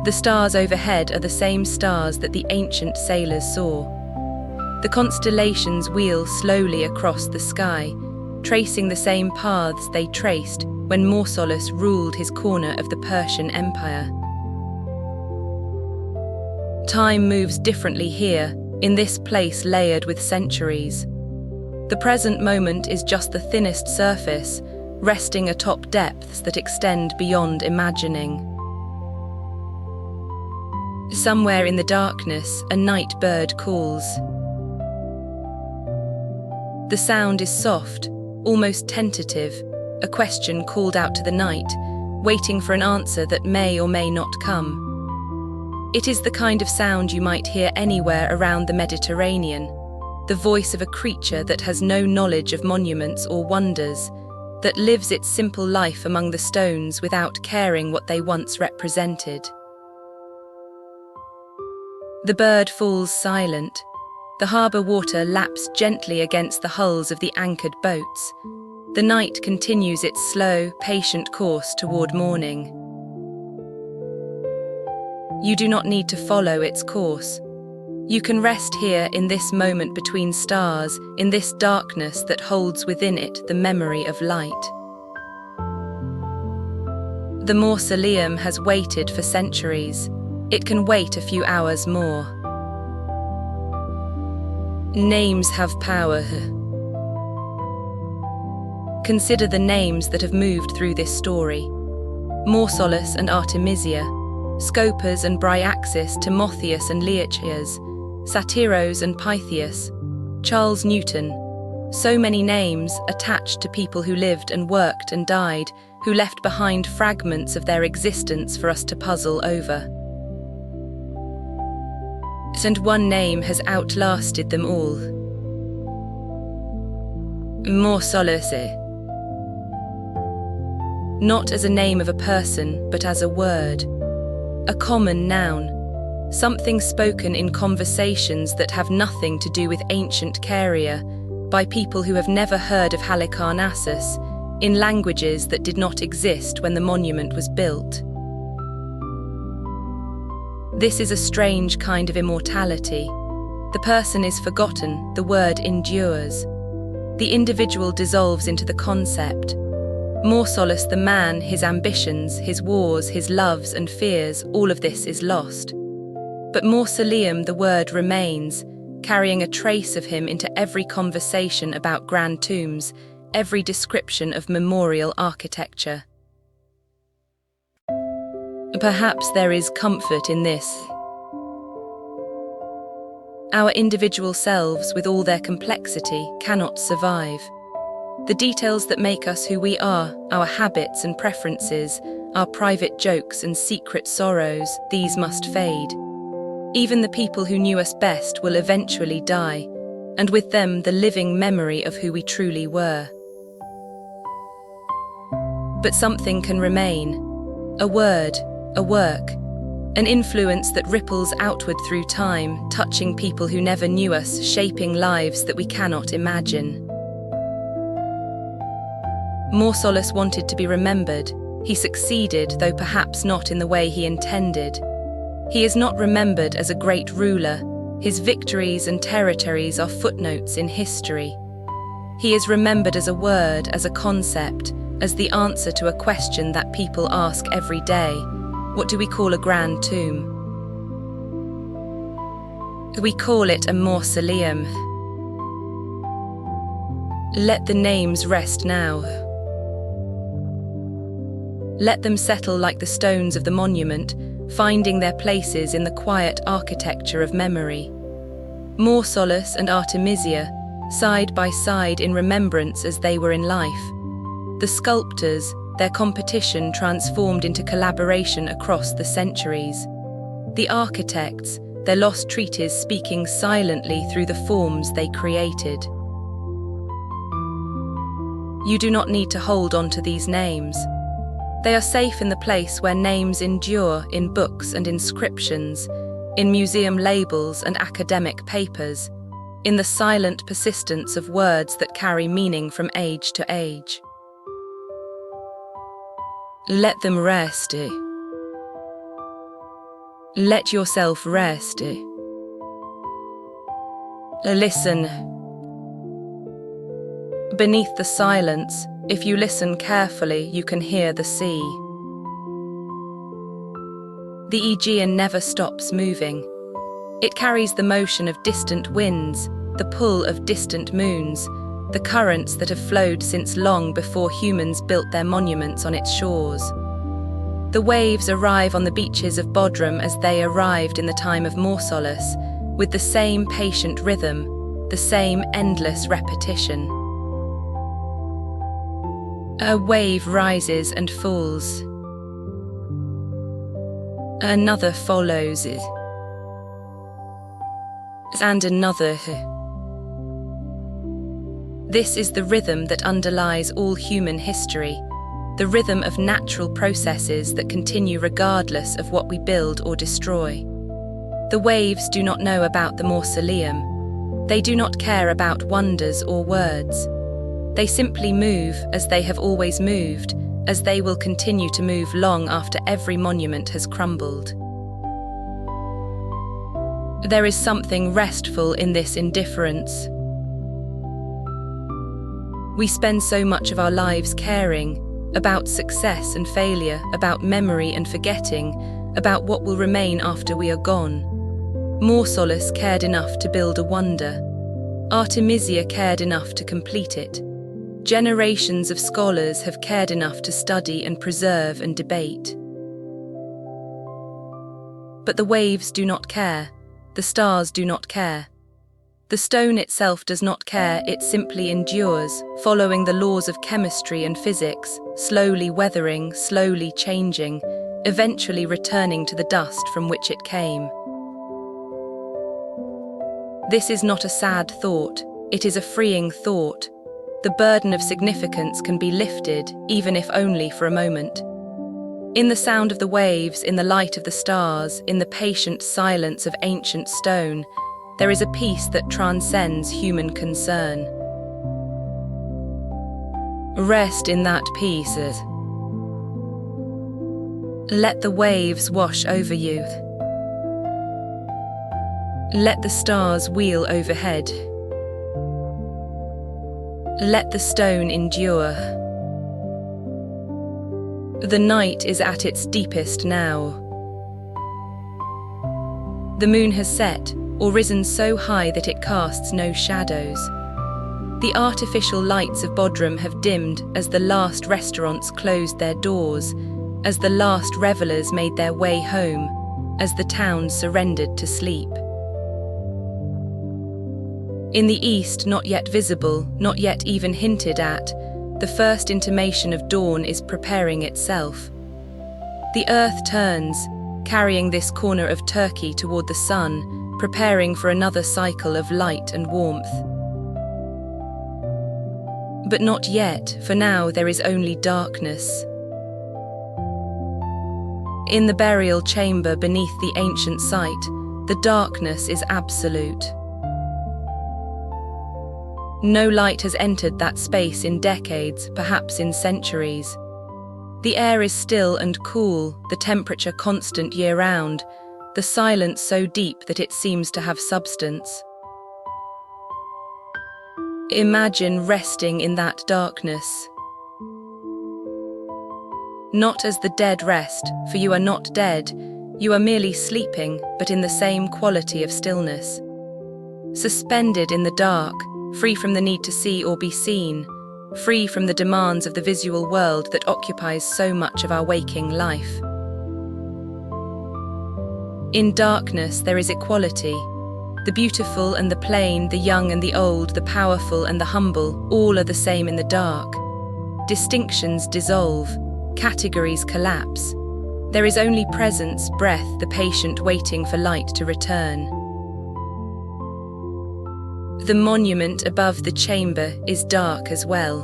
The stars overhead are the same stars that the ancient sailors saw. The constellations wheel slowly across the sky, tracing the same paths they traced when Mausolus ruled his corner of the Persian Empire. Time moves differently here, in this place layered with centuries. The present moment is just the thinnest surface, resting atop depths that extend beyond imagining. Somewhere in the darkness, a night bird calls. The sound is soft, almost tentative, a question called out to the night, waiting for an answer that may or may not come. It is the kind of sound you might hear anywhere around the Mediterranean, the voice of a creature that has no knowledge of monuments or wonders, that lives its simple life among the stones without caring what they once represented. The bird falls silent. The harbour water laps gently against the hulls of the anchored boats. The night continues its slow, patient course toward morning. You do not need to follow its course. You can rest here in this moment between stars, in this darkness that holds within it the memory of light. The mausoleum has waited for centuries. It can wait a few hours more. Names have power. Consider the names that have moved through this story. Mausolus and Artemisia, Scopas and Bryaxis, Timotheus and Leochias, Satyros and Pythias, Charles Newton. So many names attached to people who lived and worked and died, who left behind fragments of their existence for us to puzzle over. And one name has outlasted them all. Mausolus. Not as a name of a person, but as a word. A common noun. Something spoken in conversations that have nothing to do with ancient Caria, by people who have never heard of Halicarnassus, in languages that did not exist when the monument was built. This is a strange kind of immortality. The person is forgotten, the word endures. The individual dissolves into the concept. Mausolus, the man, his ambitions, his wars, his loves and fears, all of this is lost. But mausoleum, the word, remains, carrying a trace of him into every conversation about grand tombs, every description of memorial architecture. Perhaps there is comfort in this. Our individual selves, with all their complexity, cannot survive. The details that make us who we are, our habits and preferences, our private jokes and secret sorrows, these must fade. Even the people who knew us best will eventually die, and with them the living memory of who we truly were. But something can remain. A word, a work, an influence that ripples outward through time, touching people who never knew us, shaping lives that we cannot imagine. Mausolus wanted to be remembered. He succeeded, though perhaps not in the way he intended. He is not remembered as a great ruler. His victories and territories are footnotes in history. He is remembered as a word, as a concept, as the answer to a question that people ask every day. What do we call a grand tomb? We call it a mausoleum. Let the names rest now. Let them settle like the stones of the monument, finding their places in the quiet architecture of memory. Mausolus and Artemisia, side by side in remembrance as they were in life. The sculptors, their competition transformed into collaboration across the centuries. The architects, their lost treatise speaking silently through the forms they created. You do not need to hold on to these names. They are safe in the place where names endure, in books and inscriptions, in museum labels and academic papers, in the silent persistence of words that carry meaning from age to age. Let them rest. Let yourself rest. Listen. Beneath the silence, if you listen carefully, you can hear the sea. The Aegean never stops moving. It carries the motion of distant winds, the pull of distant moons, the currents that have flowed since long before humans built their monuments on its shores. The waves arrive on the beaches of Bodrum as they arrived in the time of Mausolus, with the same patient rhythm, the same endless repetition. A wave rises and falls. Another follows it. And another. This is the rhythm that underlies all human history, the rhythm of natural processes that continue regardless of what we build or destroy. The waves do not know about the mausoleum. They do not care about wonders or words. They simply move as they have always moved, as they will continue to move long after every monument has crumbled. There is something restful in this indifference. We spend so much of our lives caring about success and failure, about memory and forgetting, about what will remain after we are gone. Mausolus cared enough to build a wonder. Artemisia cared enough to complete it. Generations of scholars have cared enough to study and preserve and debate. But the waves do not care. The stars do not care. The stone itself does not care, it simply endures, following the laws of chemistry and physics, slowly weathering, slowly changing, eventually returning to the dust from which it came. This is not a sad thought, it is a freeing thought. The burden of significance can be lifted, even if only for a moment. In the sound of the waves, in the light of the stars, in the patient silence of ancient stone, there is a peace that transcends human concern. Rest in that peace. Let the waves wash over you. Let the stars wheel overhead. Let the stone endure. The night is at its deepest now. The moon has set, or risen so high that it casts no shadows. The artificial lights of Bodrum have dimmed as the last restaurants closed their doors, as the last revellers made their way home, as the town surrendered to sleep. In the east, not yet visible, not yet even hinted at, the first intimation of dawn is preparing itself. The earth turns, carrying this corner of Turkey toward the sun, preparing for another cycle of light and warmth. But not yet, for now there is only darkness. In the burial chamber beneath the ancient site, the darkness is absolute. No light has entered that space in decades, perhaps in centuries. The air is still and cool, the temperature constant year-round, the silence so deep that it seems to have substance. Imagine resting in that darkness. Not as the dead rest, for you are not dead, you are merely sleeping, but in the same quality of stillness. Suspended in the dark, free from the need to see or be seen, free from the demands of the visual world that occupies so much of our waking life. In darkness there is equality. The beautiful and the plain, the young and the old, the powerful and the humble, all are the same in the dark. Distinctions dissolve, categories collapse. There is only presence, breath, the patient waiting for light to return. The monument above the chamber is dark as well.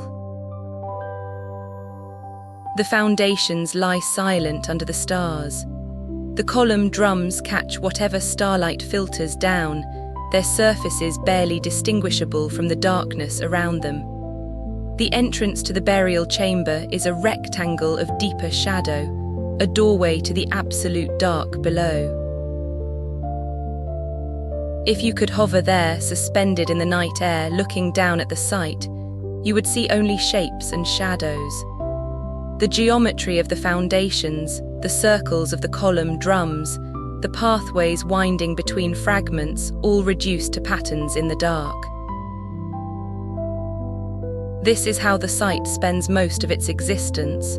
The foundations lie silent under the stars. The column drums catch whatever starlight filters down, their surfaces barely distinguishable from the darkness around them. The entrance to the burial chamber is a rectangle of deeper shadow, a doorway to the absolute dark below. If you could hover there, suspended in the night air, looking down at the site, you would see only shapes and shadows. The geometry of the foundations, the circles of the column drums, the pathways winding between fragments, all reduced to patterns in the dark. This is how the site spends most of its existence.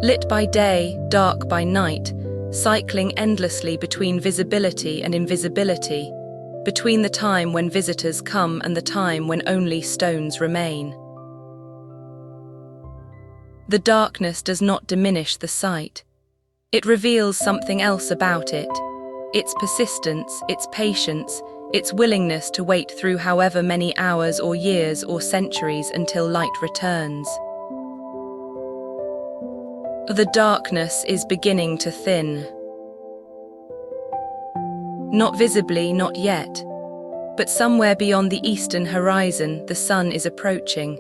Lit by day, dark by night, cycling endlessly between visibility and invisibility, between the time when visitors come and the time when only stones remain. The darkness does not diminish the site. It reveals something else about it, its persistence, its patience, its willingness to wait through however many hours or years or centuries until light returns. The darkness is beginning to thin. Not visibly, not yet. But somewhere beyond the eastern horizon, the sun is approaching.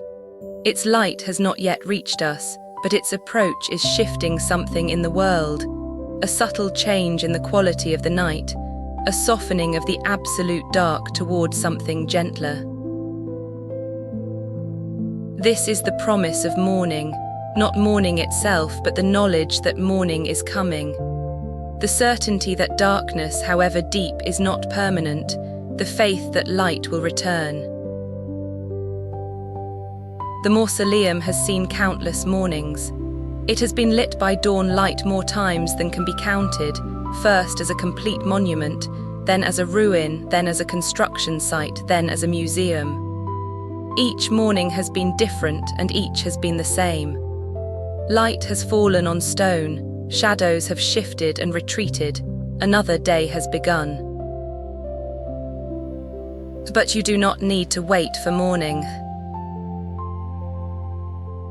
Its light has not yet reached us, but its approach is shifting something in the world. A subtle change in the quality of the night, a softening of the absolute dark towards something gentler. This is the promise of morning, not morning itself, but the knowledge that morning is coming. The certainty that darkness, however deep, is not permanent, the faith that light will return. The mausoleum has seen countless mornings. It has been lit by dawn light more times than can be counted, first as a complete monument, then as a ruin, then as a construction site, then as a museum. Each morning has been different, and each has been the same. Light has fallen on stone, shadows have shifted and retreated, another day has begun. But you do not need to wait for morning.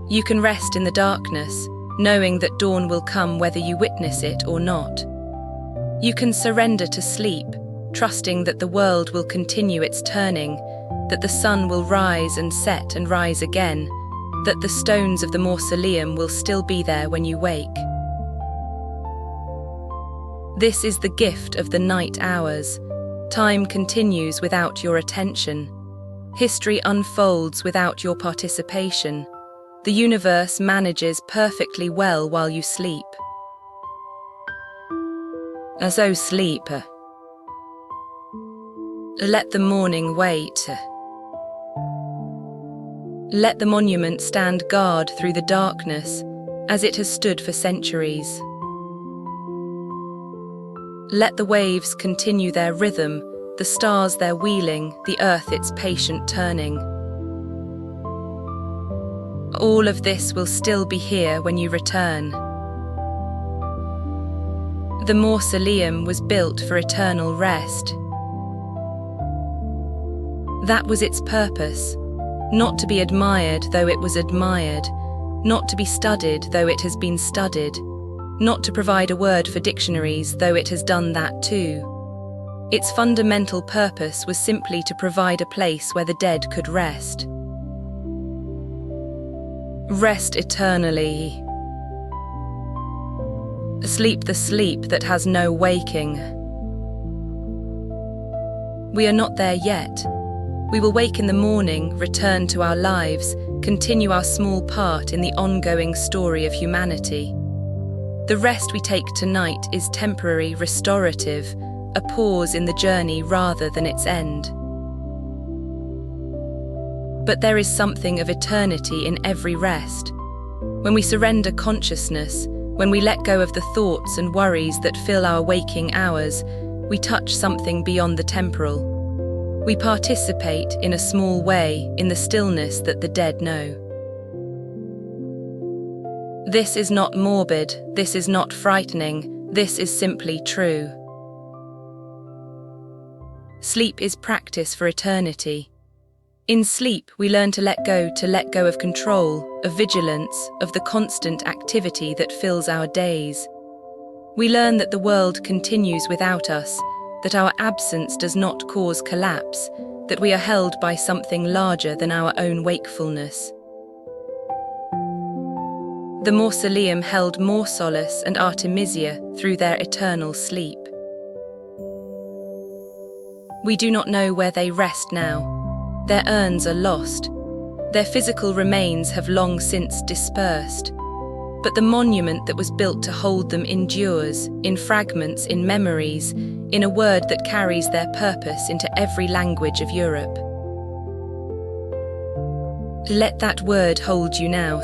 You can rest in the darkness, knowing that dawn will come whether you witness it or not. You can surrender to sleep, trusting that the world will continue its turning, that the sun will rise and set and rise again, that the stones of the mausoleum will still be there when you wake. This is the gift of the night hours. Time continues without your attention. History unfolds without your participation. The universe manages perfectly well while you sleep. So sleep. Let the morning wait. Let the monument stand guard through the darkness, as it has stood for centuries. Let the waves continue their rhythm, the stars their wheeling, the earth its patient turning. All of this will still be here when you return. The mausoleum was built for eternal rest. That was its purpose, not to be admired though it was admired, not to be studied though it has been studied, not to provide a word for dictionaries though it has done that too. Its fundamental purpose was simply to provide a place where the dead could rest. Rest eternally. Sleep the sleep that has no waking. We are not there yet. We will wake in the morning, return to our lives, continue our small part in the ongoing story of humanity. The rest we take tonight is temporary, restorative, a pause in the journey rather than its end. But there is something of eternity in every rest. When we surrender consciousness, when we let go of the thoughts and worries that fill our waking hours, we touch something beyond the temporal. We participate, in a small way, in the stillness that the dead know. This is not morbid, this is not frightening, this is simply true. Sleep is practice for eternity. In sleep, we learn to let go of control, of vigilance, of the constant activity that fills our days. We learn that the world continues without us, that our absence does not cause collapse, that we are held by something larger than our own wakefulness. The mausoleum held Mausolus and Artemisia through their eternal sleep. We do not know where they rest now. Their urns are lost. Their physical remains have long since dispersed. But the monument that was built to hold them endures, in fragments, in memories, in a word that carries their purpose into every language of Europe. Let that word hold you now.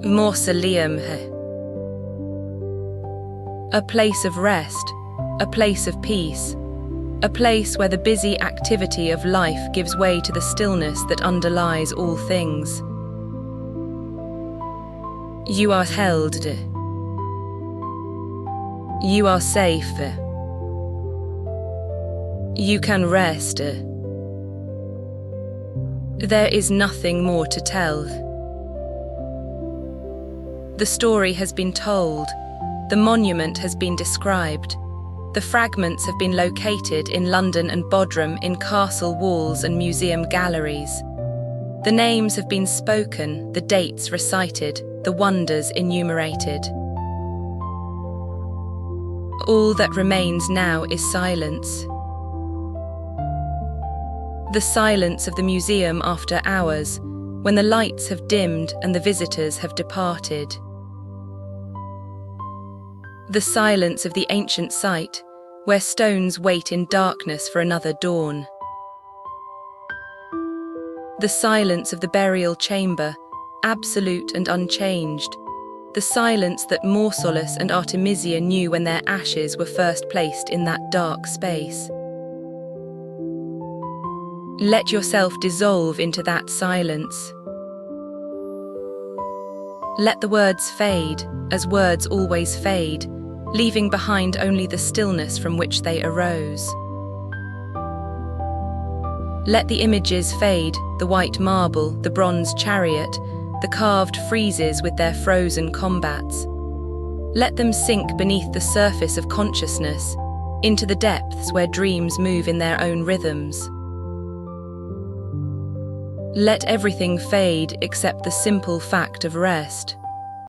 Mausoleum. A place of rest, a place of peace, a place where the busy activity of life gives way to the stillness that underlies all things. You are held. You are safe. You can rest. There is nothing more to tell. The story has been told. The monument has been described. The fragments have been located in London and Bodrum in castle walls and museum galleries. The names have been spoken, the dates recited, the wonders enumerated. All that remains now is silence. The silence of the museum after hours, when the lights have dimmed and the visitors have departed. The silence of the ancient site, where stones wait in darkness for another dawn. The silence of the burial chamber, absolute and unchanged. The silence that Mausolus and Artemisia knew when their ashes were first placed in that dark space. Let yourself dissolve into that silence. Let the words fade, as words always fade, leaving behind only the stillness from which they arose. Let the images fade, the white marble, the bronze chariot, the carved friezes with their frozen combats. Let them sink beneath the surface of consciousness, into the depths where dreams move in their own rhythms. Let everything fade except the simple fact of rest.